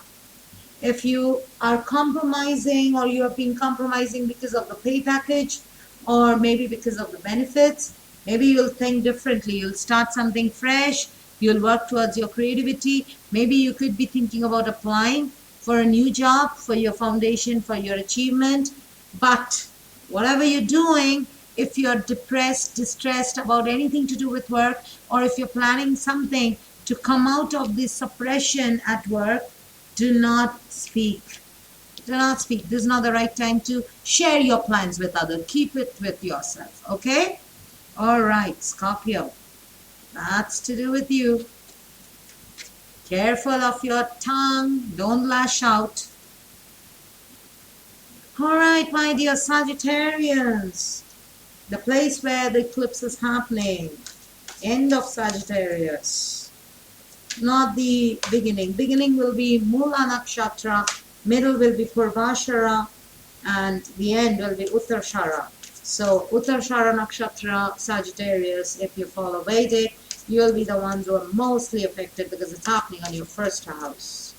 If you are compromising, or you have been compromising because of the pay package, or maybe because of the benefits, maybe you'll think differently. You'll start something fresh. You'll work towards your creativity. Maybe you could be thinking about applying for a new job, for your foundation, for your achievement. But whatever you're doing, if you're depressed, distressed about anything to do with work, or if you're planning something to come out of this suppression at work, do not speak. Do not speak. This is not the right time to share your plans with others. Keep it with yourself. Okay? All right, Scorpio. That's to do with you. Careful of your tongue. Don't lash out. All right, my dear Sagittarius. The place where the eclipse is happening. End of Sagittarius. Not the beginning. Beginning will be Mula Nakshatra. Middle will be Purvashara. And the end will be Uttarshara. So Uttarshara Nakshatra, Sagittarius, if you follow Vedic, you will be the ones who are mostly affected because it's happening on your first house.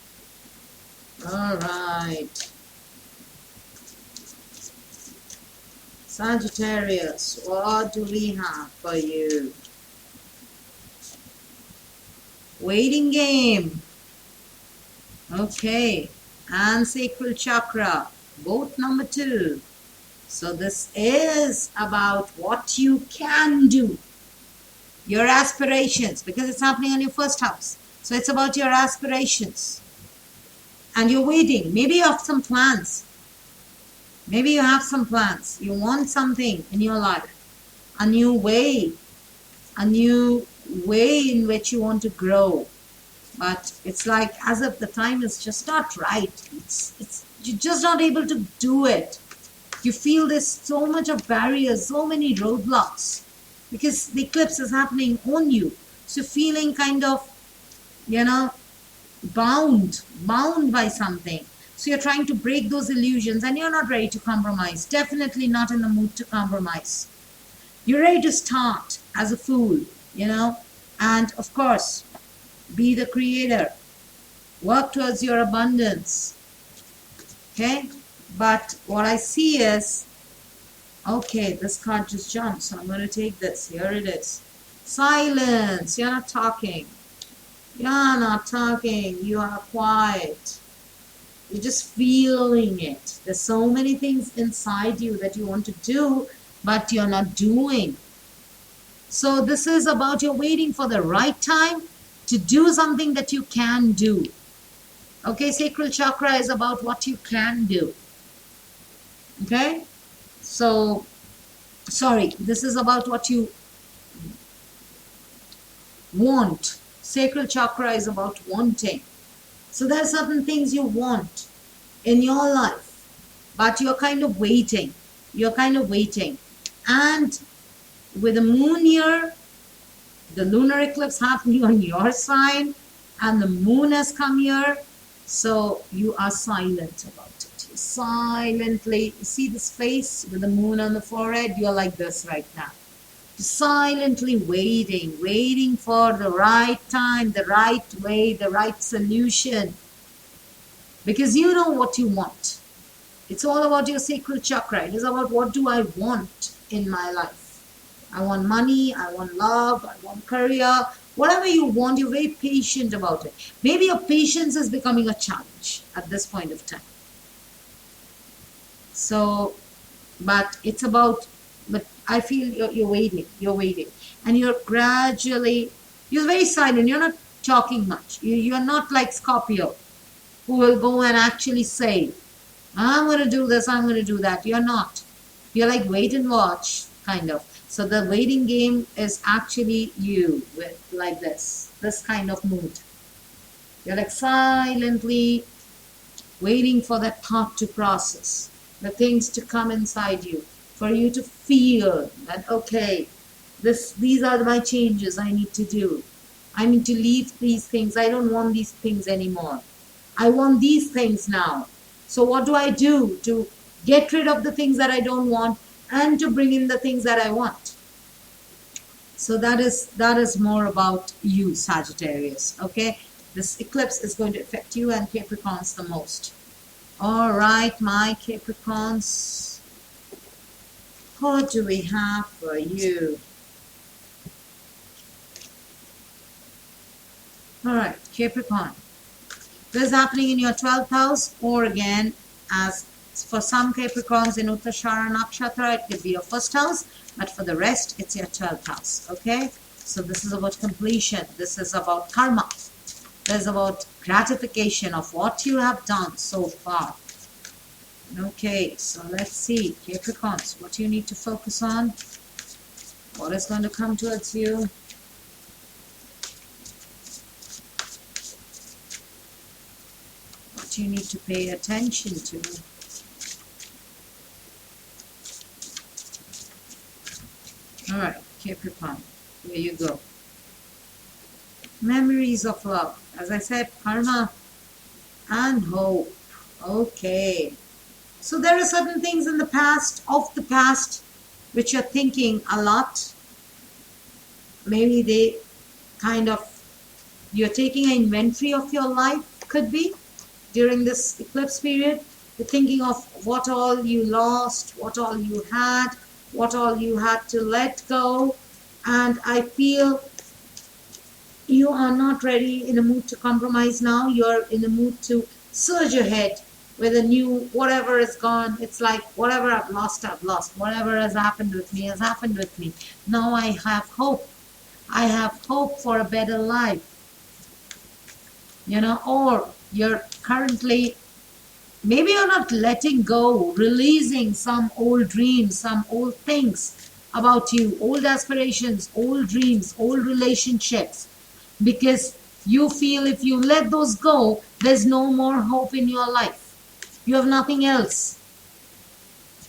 All right. Sagittarius, what do we have for you? Waiting game. Okay. And sacral chakra. Both number 2. So this is about what you can do. Your aspirations. Because it's happening on your first house. So it's about your aspirations. And you're waiting. Maybe you have some plans. Maybe you have some plans. You want something in your life. A new way. A new way in which you want to grow. But it's like as if the time is just not right. You're just not able to do it. You feel there's so much of barriers, so many roadblocks. Because the eclipse is happening on you. So feeling kind of, bound by something. So you're trying to break those illusions and you're not ready to compromise. Definitely not in the mood to compromise. You're ready to start as a fool, you know, and of course, be the creator. Work towards your abundance. Okay? But what I see is, okay, this card just jumped, so I'm going to take this. Here it is. Silence. You're not talking. You're not talking. You are quiet. You're just feeling it. There's so many things inside you that you want to do, but you're not doing. So this is about you're waiting for the right time to do something that you can do. Okay, sacral chakra is about what you can do. Okay? So, sorry, this is about what you want. Sacral chakra is about wanting. So there are certain things you want in your life, but you're kind of waiting. You're kind of waiting. And with the moon here, the lunar eclipse happening on your sign, and the moon has come here, so you are silent about it. You're silently, you see this face with the moon on the forehead? You're like this right now. Silently waiting for the right time, the right way, the right solution. Because you know what you want. It's all about your sacral chakra. It is about what do I want in my life. I want money, I want love, I want career. Whatever you want, you're very patient about it. Maybe your patience is becoming a challenge at this point of time. So, but it's about, but I feel you're waiting. And you're gradually, you're very silent. You're not talking much. You're not like Scorpio, who will go and actually say, I'm going to do this, I'm going to do that. You're not. You're like wait and watch, kind of. So the waiting game is actually you with like this kind of mood. You're like silently waiting for that thought to process, the things to come inside you, for you to feel that, okay, these are my changes I need to do. I need to leave these things. I don't want these things anymore. I want these things now. So what do I do to get rid of the things that I don't want and to bring in the things that I want? So that is more about you, Sagittarius. Okay, this eclipse is going to affect you and Capricorns the most. All right, my Capricorns, what do we have for you? All right, Capricorn. This is happening in your 12th house, or again, as for some Capricorns in Uttashara Nakshatra, it could be your first house, but for the rest, it's your 12th house, okay? So this is about completion. This is about karma. This is about gratification of what you have done so far. Okay, so let's see, Capricorns, what you need to focus on. What is going to come towards you? What you need to pay attention to. Alright, Capricorn, here you go. Memories of love. As I said, karma and hope. Okay. So there are certain things in the past, of the past, which you're thinking a lot. Maybe they kind of, you're taking an inventory of your life, could be, during this eclipse period. You're thinking of what all you lost, what all you had, what all you had to let go. And I feel you are not ready in a mood to compromise now. You're in a mood to surge ahead with a new, whatever is gone. It's like, whatever I've lost, I've lost. Whatever has happened with me has happened with me. Now I have hope. I have hope for a better life. You know, or you're currently, maybe you're not letting go, releasing some old dreams, some old things about you, old aspirations, old dreams, old relationships, because you feel if you let those go, there's no more hope in your life. You have nothing else.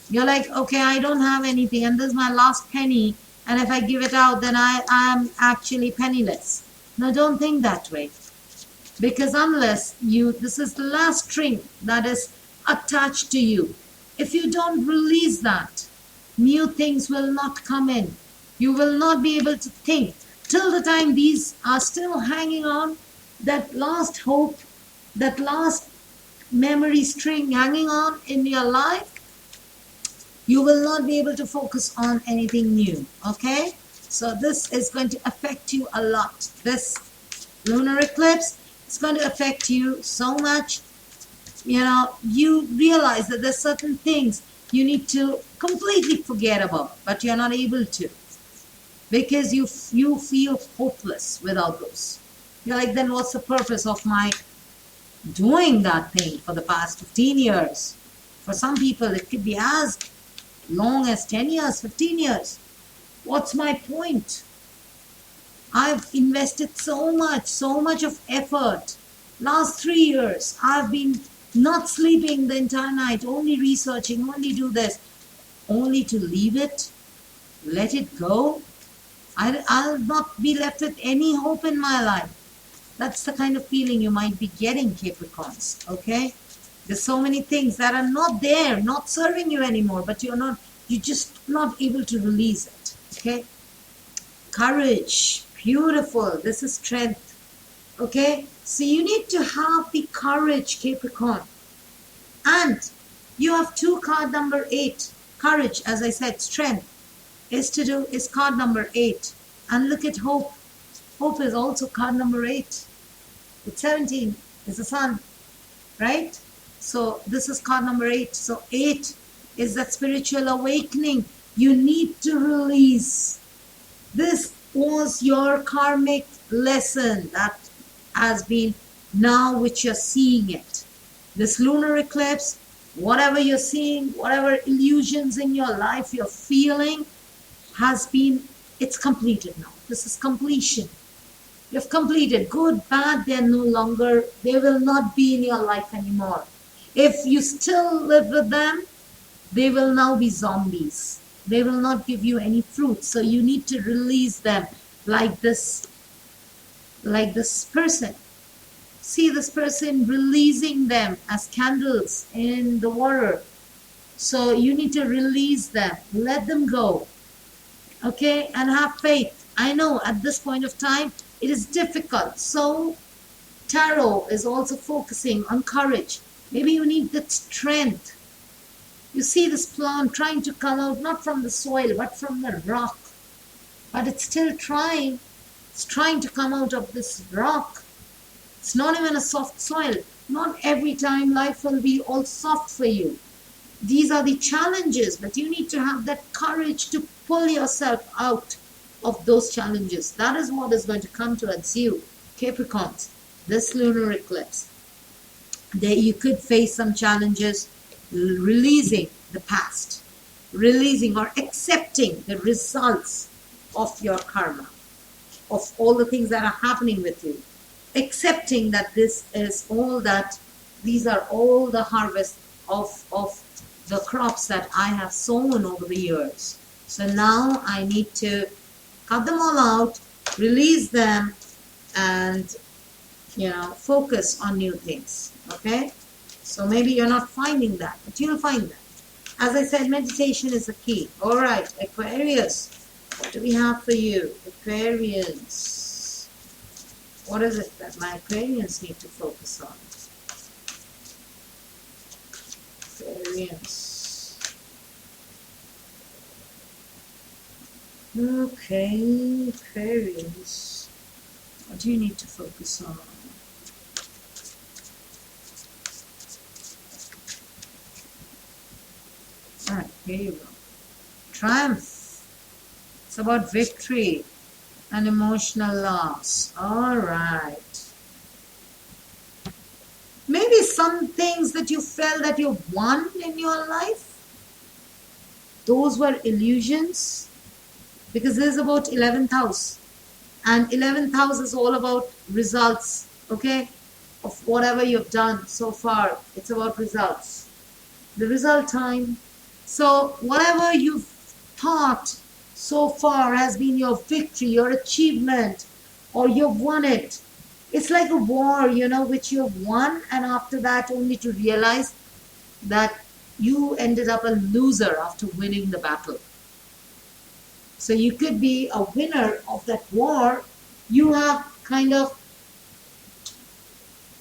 You're like, okay, I don't have anything, and this is my last penny, and if I give it out, then I am actually penniless. No, don't think that way. Because unless this is the last string that is attached to you. If you don't release that, new things will not come in. You will not be able to think. Till the time these are still hanging on, that last hope, that last memory string hanging on in your life, you will not be able to focus on anything new. Okay? So this is going to affect you a lot. This lunar eclipse is going to affect you so much. You realize that there's certain things you need to completely forget about, but you're not able to, because you feel hopeless without those. You're like, then what's the purpose of my doing that thing for the past 15 years? For some people, it could be as long as 10 years, 15 years. What's my point? I've invested so much of effort. Last 3 years, I've been not sleeping the entire night, only researching, only do this, only to leave it, let it go. I'll not be left with any hope in my life. That's the kind of feeling you might be getting, Capricorns, okay? There's so many things that are not there, not serving you anymore, but you're just not able to release it, okay? Courage, beautiful. This is strength, okay? So you need to have the courage, Capricorn. And you have card number 8. Courage, as I said, strength is card number 8. And look at hope. Hope is also card number 8. It's 17 is the sun, right? So this is card number 8. So 8 is that spiritual awakening. You need to release. This was your karmic lesson that has been now which you're seeing it. This lunar eclipse, whatever you're seeing, whatever illusions in your life you're feeling, it's completed now. This is completion. You've completed. Good, bad, they will not be in your life anymore. If you still live with them, they will now be zombies. They will not give you any fruit. So you need to release them like this person. See this person releasing them as candles in the water. So you need to release them. Let them go. Okay? And have faith. I know at this point of time, it is difficult. So Tarot is also focusing on courage. Maybe you need that strength. You see this plant trying to come out, not from the soil, but from the rock. But it's still trying. It's trying to come out of this rock. It's not even a soft soil. Not every time life will be all soft for you. These are the challenges, but you need to have that courage to pull yourself out of those challenges. That is what is going to come towards you, Capricorns, this lunar eclipse. You could face some challenges, releasing the past, releasing or accepting the results of your karma, of all the things that are happening with you, accepting that these are all the harvest of the crops that I have sown over the years. So now I need to cut them all out, release them, and focus on new things. Okay? So maybe you're not finding that, but you'll find that. As I said, meditation is the key. All right, Aquarius, what do we have for you? Aquarians. What is it that my Aquarians need to focus on? Aquarians. Okay, Aquarius. What do you need to focus on? Alright, here you go. Triumph. It's about victory and emotional loss. Alright. Maybe some things that you felt that you won in your life, those were illusions, because this is about 11th house. And 11th house is all about results, okay, of whatever you've done so far. It's about results. The result time. So whatever you've thought so far has been your victory, your achievement, or you've won it. It's like a war, which you have won, and after that only to realize that you ended up a loser after winning the battle. So you could be a winner of that war. You have kind of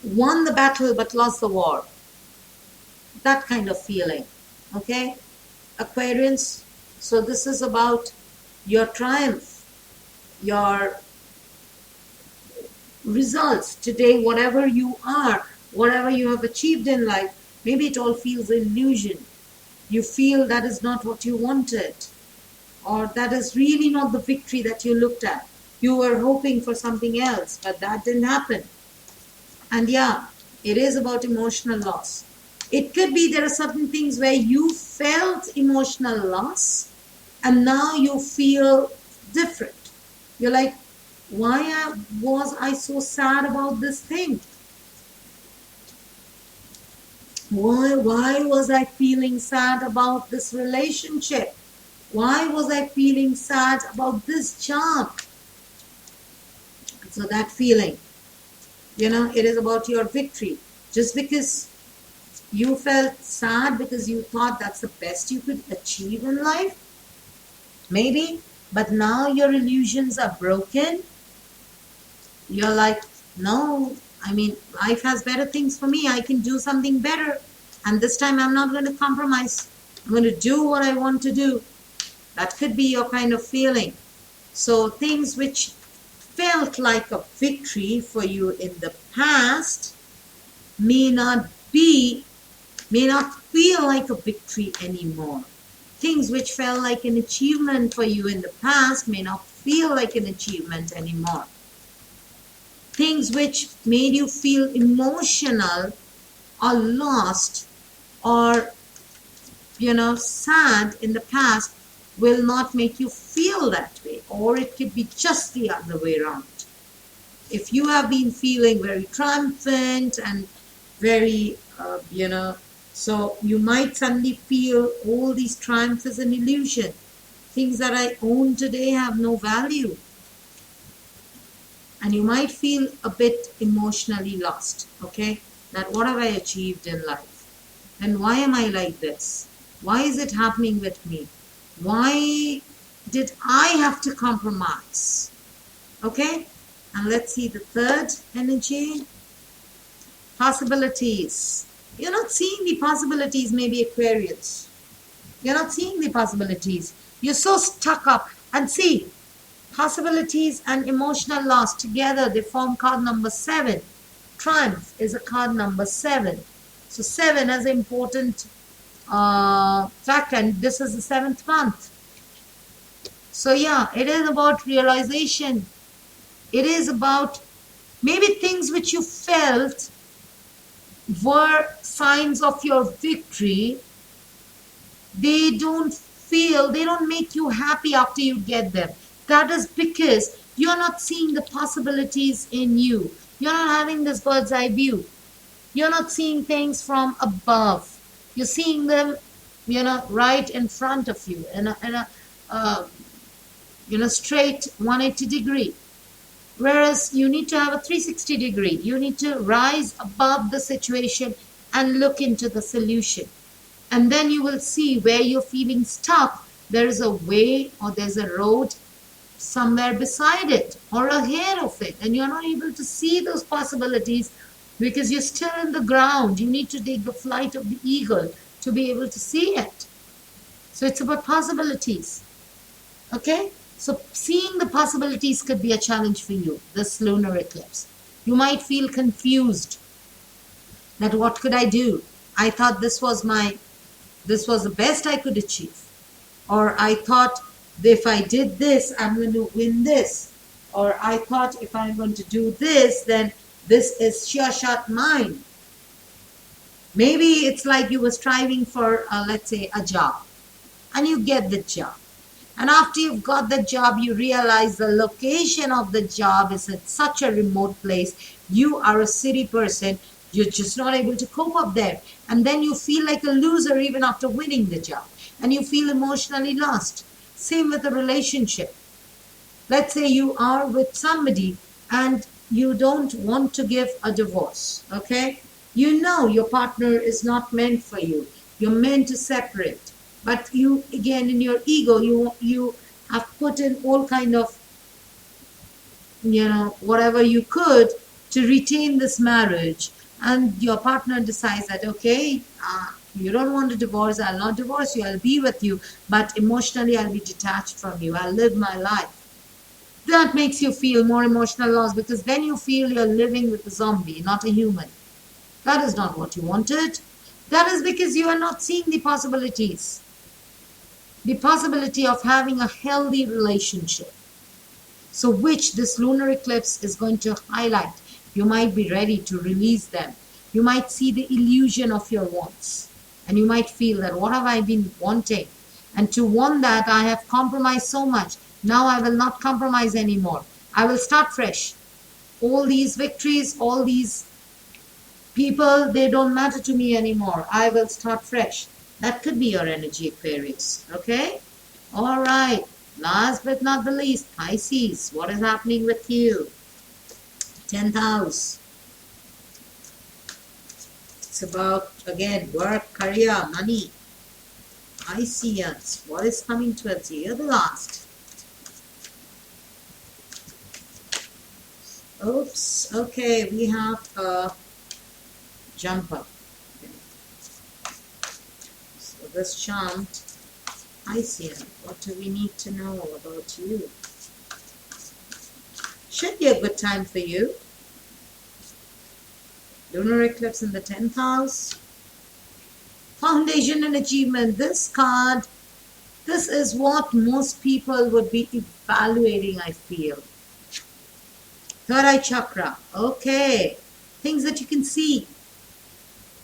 won the battle but lost the war. That kind of feeling. Okay? Aquarians, so this is about your triumph, your results today, whatever you are, whatever you have achieved in life. Maybe it all feels illusion. You feel that is not what you wanted, or that is really not the victory that you looked at. You were hoping for something else, but that didn't happen. And yeah, it is about emotional loss. It could be there are certain things where you felt emotional loss and now you feel different. You're like, why was I so sad about this thing? Why was I feeling sad about this relationship? Why was I feeling sad about this job? So that feeling, it is about your victory. Just because you felt sad because you thought that's the best you could achieve in life, maybe, but now your illusions are broken. You're like, no, life has better things for me. I can do something better. And this time I'm not going to compromise. I'm going to do what I want to do. That could be your kind of feeling. So things which felt like a victory for you in the past may not feel like a victory anymore. Things which felt like an achievement for you in the past may not feel like an achievement anymore. Things which made you feel emotional or lost or, sad in the past will not make you feel that way. Or it could be just the other way around. If you have been feeling very triumphant and very, so you might suddenly feel all these triumphs as an illusion. Things that I own today have no value. And you might feel a bit emotionally lost, okay? That what have I achieved in life? And why am I like this? Why is it happening with me? Why did I have to compromise? Okay? And let's see the third energy. Possibilities. You're not seeing the possibilities, maybe Aquarius. You're not seeing the possibilities. You're so stuck up. And see, possibilities and emotional loss together, they form card number 7. Triumph is a card number 7. So 7 has an important factor, and this is the 7th month. So yeah, it is about realization. It is about maybe things which you felt were signs of your victory. They don't make you happy after you get them. That is because you're not seeing the possibilities in you. You're not having this bird's eye view. You're not seeing things from above. You're seeing them, right in front of you in a straight 180 degree. Whereas you need to have a 360 degree. You need to rise above the situation and look into the solution. And then you will see where you're feeling stuck. There is a way or there's a road somewhere beside it or ahead of it. And you're not able to see those possibilities because you're still in the ground. You need to take the flight of the eagle to be able to see it. So it's about possibilities. Okay? So seeing the possibilities could be a challenge for you, this lunar eclipse. You might feel confused that what could I do? I thought this was the best I could achieve. Or I thought if I did this, I'm going to win this. Or I thought if I'm going to do this, then this is sure shot mine. Maybe it's like you were striving for, let's say, a job. And you get the job. And after you've got the job, you realize the location of the job is at such a remote place. You are a city person. You're just not able to cope up there. And then you feel like a loser even after winning the job. And you feel emotionally lost. Same with a relationship. Let's say you are with somebody and you don't want to give a divorce, okay? You know your partner is not meant for you. You're meant to separate. But you, again, in your ego, you have put in all kind of, whatever you could to retain this marriage. And your partner decides that, okay, you don't want a divorce, I'll not divorce you, I'll be with you, but emotionally I'll be detached from you, I'll live my life. That makes you feel more emotional loss, because then you feel you're living with a zombie, not a human. That is not what you wanted. That is because you are not seeing the possibilities. The possibility of having a healthy relationship. So which this lunar eclipse is going to highlight. You might be ready to release them. You might see the illusion of your wants. And you might feel that, what have I been wanting? And to want that, I have compromised so much. Now I will not compromise anymore. I will start fresh. All these victories, all these people, they don't matter to me anymore. I will start fresh. That could be your energy, Aquarius. Okay? All right. Last but not the least, Pisces. What is happening with you? 10th house. It's about, again, work, career, money. Pisces. What is coming towards you? You're the last. Oops. Okay, we have a jumper. Okay. So this charm, Pisces, what do we need to know about you? Should be a good time for you. Lunar eclipse in the 10th house. Foundation and achievement. This card, this is what most people would be evaluating, I feel. Third eye chakra. Okay. Things that you can see.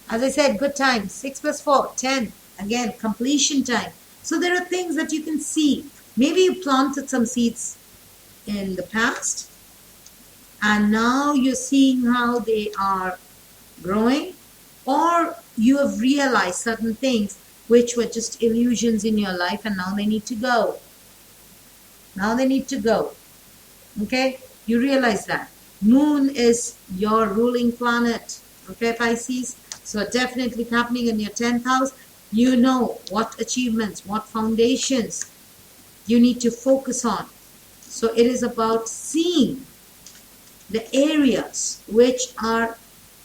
As I said, good time. 6 plus 4, 10. Again, completion time. So there are things that you can see. Maybe you planted some seeds in the past, and now you're seeing how they are growing, or you have realized certain things which were just illusions in your life, and now they need to go. Now they need to go. Okay? You realize that. Moon is your ruling planet. Okay, Pisces? So definitely happening in your 10th house. You know what achievements, what foundations you need to focus on. So it is about seeing the areas which are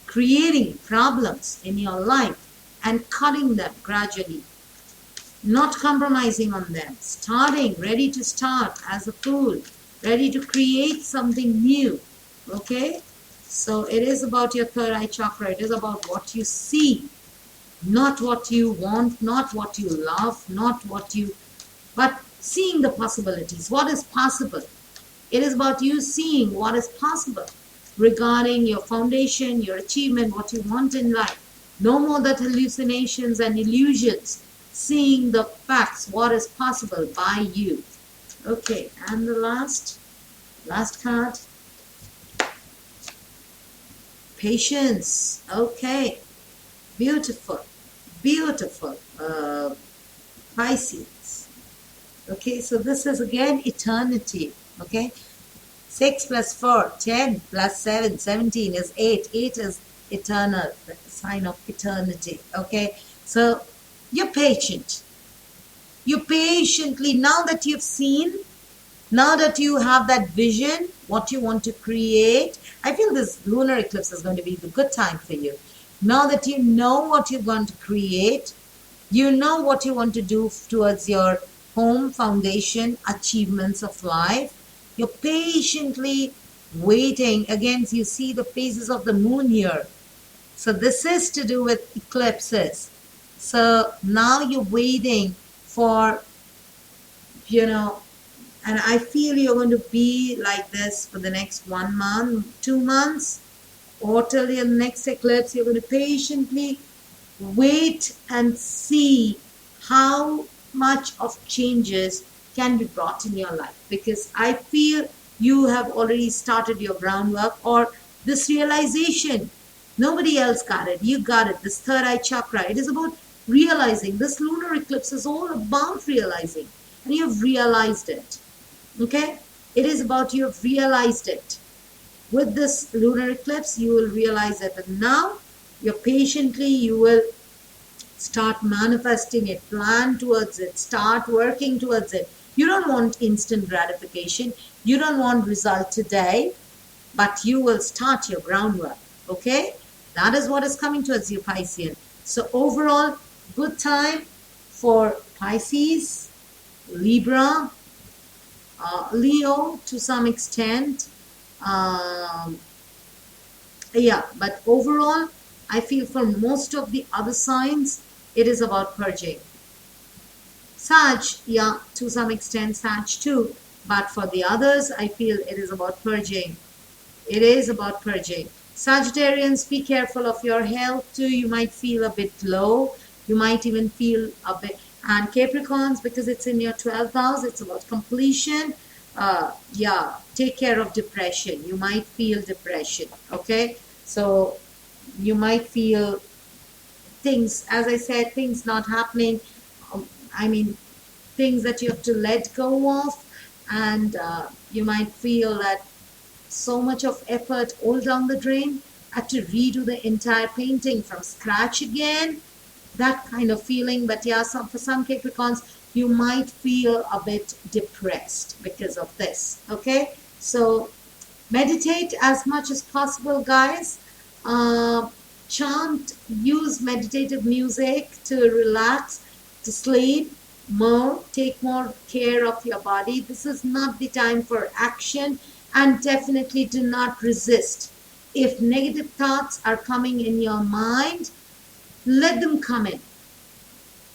creating problems in your life and cutting them gradually. Not compromising on them. Starting, ready to start as a fool. Ready to create something new. Okay? So it is about your third eye chakra. It is about what you see. Not what you want, not what you love, not what you... but seeing the possibilities. What is possible? It is about you seeing what is possible regarding your foundation, your achievement, what you want in life. No more that hallucinations and illusions. Seeing the facts, what is possible by you. Okay, and the last card. Patience. Okay, beautiful, beautiful. Pisces. Okay, so this is again eternity. Okay, 6 plus 4, 10 plus 7, 17 is 8. 8 is eternal, the sign of eternity. Okay, so you're patient. You patiently, now that you've seen, now that you have that vision, what you want to create, I feel this lunar eclipse is going to be the good time for you. Now that you know what you're going to create, you know what you want to do towards your home, foundation, achievements of life, you're patiently waiting. Again, you see the phases of the moon here. So this is to do with eclipses. So now you're waiting for, and I feel you're going to be like this for the next 1 month, 2 months, or till your next eclipse. You're going to patiently wait and see how much of changes can be brought in your life, because I feel you have already started your groundwork, or this realization. Nobody else got it. You got it. This third eye chakra. It is about realizing. This lunar eclipse is all about realizing. And you've realized it. Okay? It is about you've realized it. with this lunar eclipse, you will realize that now you're patiently, you will start manifesting it, plan towards it, start working towards it. You don't want instant gratification. You don't want result today, but you will start your groundwork. Okay? That is what is coming towards you, Piscean. So overall, good time for Pisces, Libra, Leo to some extent. Yeah, but overall, I feel for most of the other signs, it is about purging. Sag, yeah, to some extent, Sag too. But for the others, I feel it is about purging. It is about purging. Sagittarians, be careful of your health too. You might feel a bit low. You might even feel a bit. And Capricorns, because it's in your 12th house, it's about completion. Yeah, take care of depression. You might feel depression. Okay, so you might feel things, as I said, things not happening. I mean, things that you have to let go of, and you might feel that so much of effort all down the drain, had to redo the entire painting from scratch again, that kind of feeling. But yeah, for some Capricorns, you might feel a bit depressed because of this. Okay, so meditate as much as possible, guys. Chant, use meditative music to relax, to sleep more, take more care of your body. This is not the time for action, and definitely do not resist. If negative thoughts are coming in your mind, let them come in.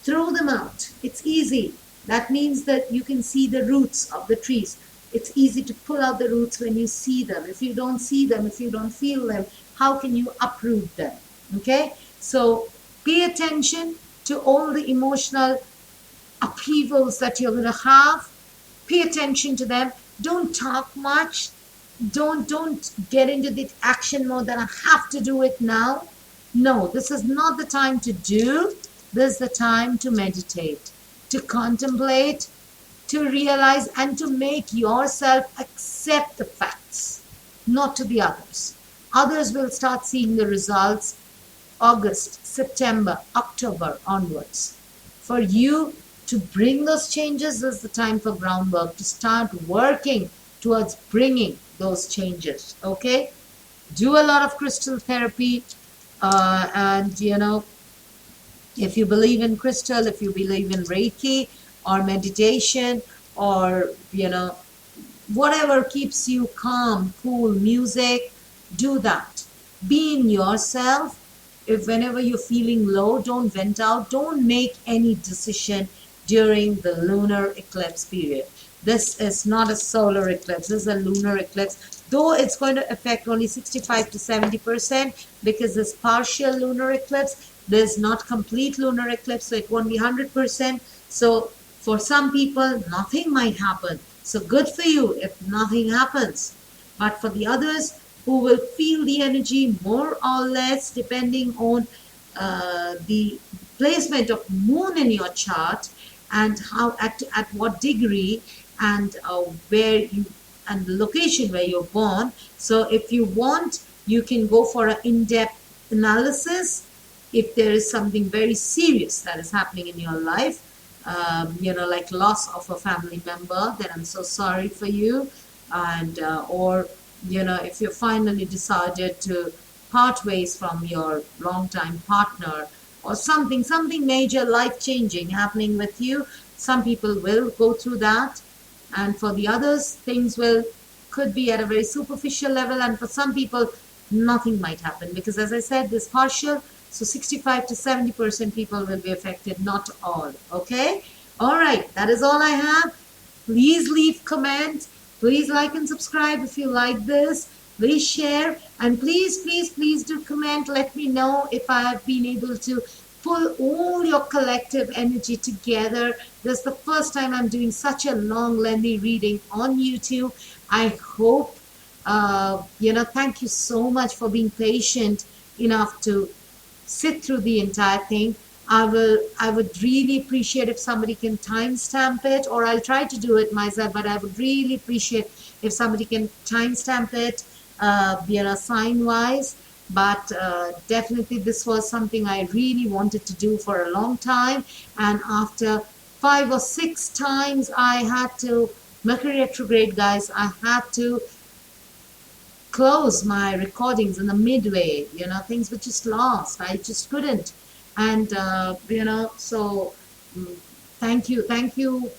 Throw them out. It's easy. That means that you can see the roots of the trees. It's easy to pull out the roots when you see them. If you don't see them, if you don't feel them, how can you uproot them? Okay? So pay attention to all the emotional upheavals that you're going to have. Pay attention to them. Don't talk much. Don't get into the action mode that I have to do it now. No, this is not the time to do. This is the time to meditate, to contemplate, to realize, and to make yourself accept the facts, not to the others. Others will start seeing the results August, September, October onwards. For you to bring those changes, this is the time for groundwork, to start working towards bringing those changes. Okay? Do a lot of crystal therapy, and you know, if you believe in crystal, if you believe in Reiki or meditation, or you know, whatever keeps you calm, cool, music, do that. Be in yourself. If whenever you're feeling low, don't vent out, don't make any decision during the lunar eclipse period. This is not a solar eclipse, this is a lunar eclipse, though it's going to affect only 65 to 70% because this partial lunar eclipse, there's not complete lunar eclipse, so it won't be 100%. So for some people, nothing might happen. So good for you if nothing happens. But for the others who will feel the energy more or less depending on the placement of moon in your chart, and how at what degree, and where you, and the location where you're born. So if you want, you can go for an in-depth analysis if there is something very serious that is happening in your life, you know, like loss of a family member, then I'm so sorry for you. And or you know, if you finally decided to part ways from your longtime partner, or something major life-changing happening with you, some people will go through that. And for the others, things could be at a very superficial level, and for some people nothing might happen, because as I said, this partial, so 65 to 70% people will be affected, not all. Okay, all right, that is all I have. Please leave comments, please like and subscribe if you like this, please share, and please do comment. Let me know if I have been able to pull all your collective energy together. This is the first time I'm doing such a long, lengthy reading on YouTube. I hope, you know, thank you so much for being patient enough to sit through the entire thing. I would really appreciate if somebody can timestamp it, or I'll try to do it myself, but I would really appreciate if somebody can timestamp it sign wise, but definitely this was something I really wanted to do for a long time. And after 5 or 6 times I had to, Mercury retrograde, guys, I had to close my recordings in the midway. Things were just lost. I just couldn't. And so thank you,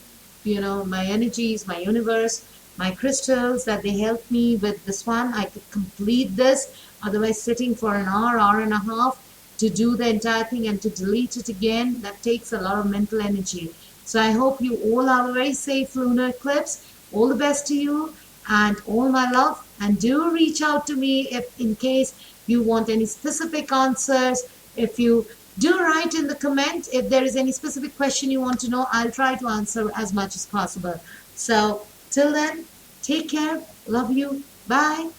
my energies, my universe, my crystals, that they helped me with this one. I could complete this. Otherwise, sitting for an hour and a half to do the entire thing and to delete it again, that takes a lot of mental energy. So I hope you all have a very safe lunar eclipse. All the best to you and all my love. And do reach out to me if in case you want any specific answers. If you do write in the comment if there is any specific question you want to know, I'll try to answer as much as possible. So till then, take care. Love you. Bye.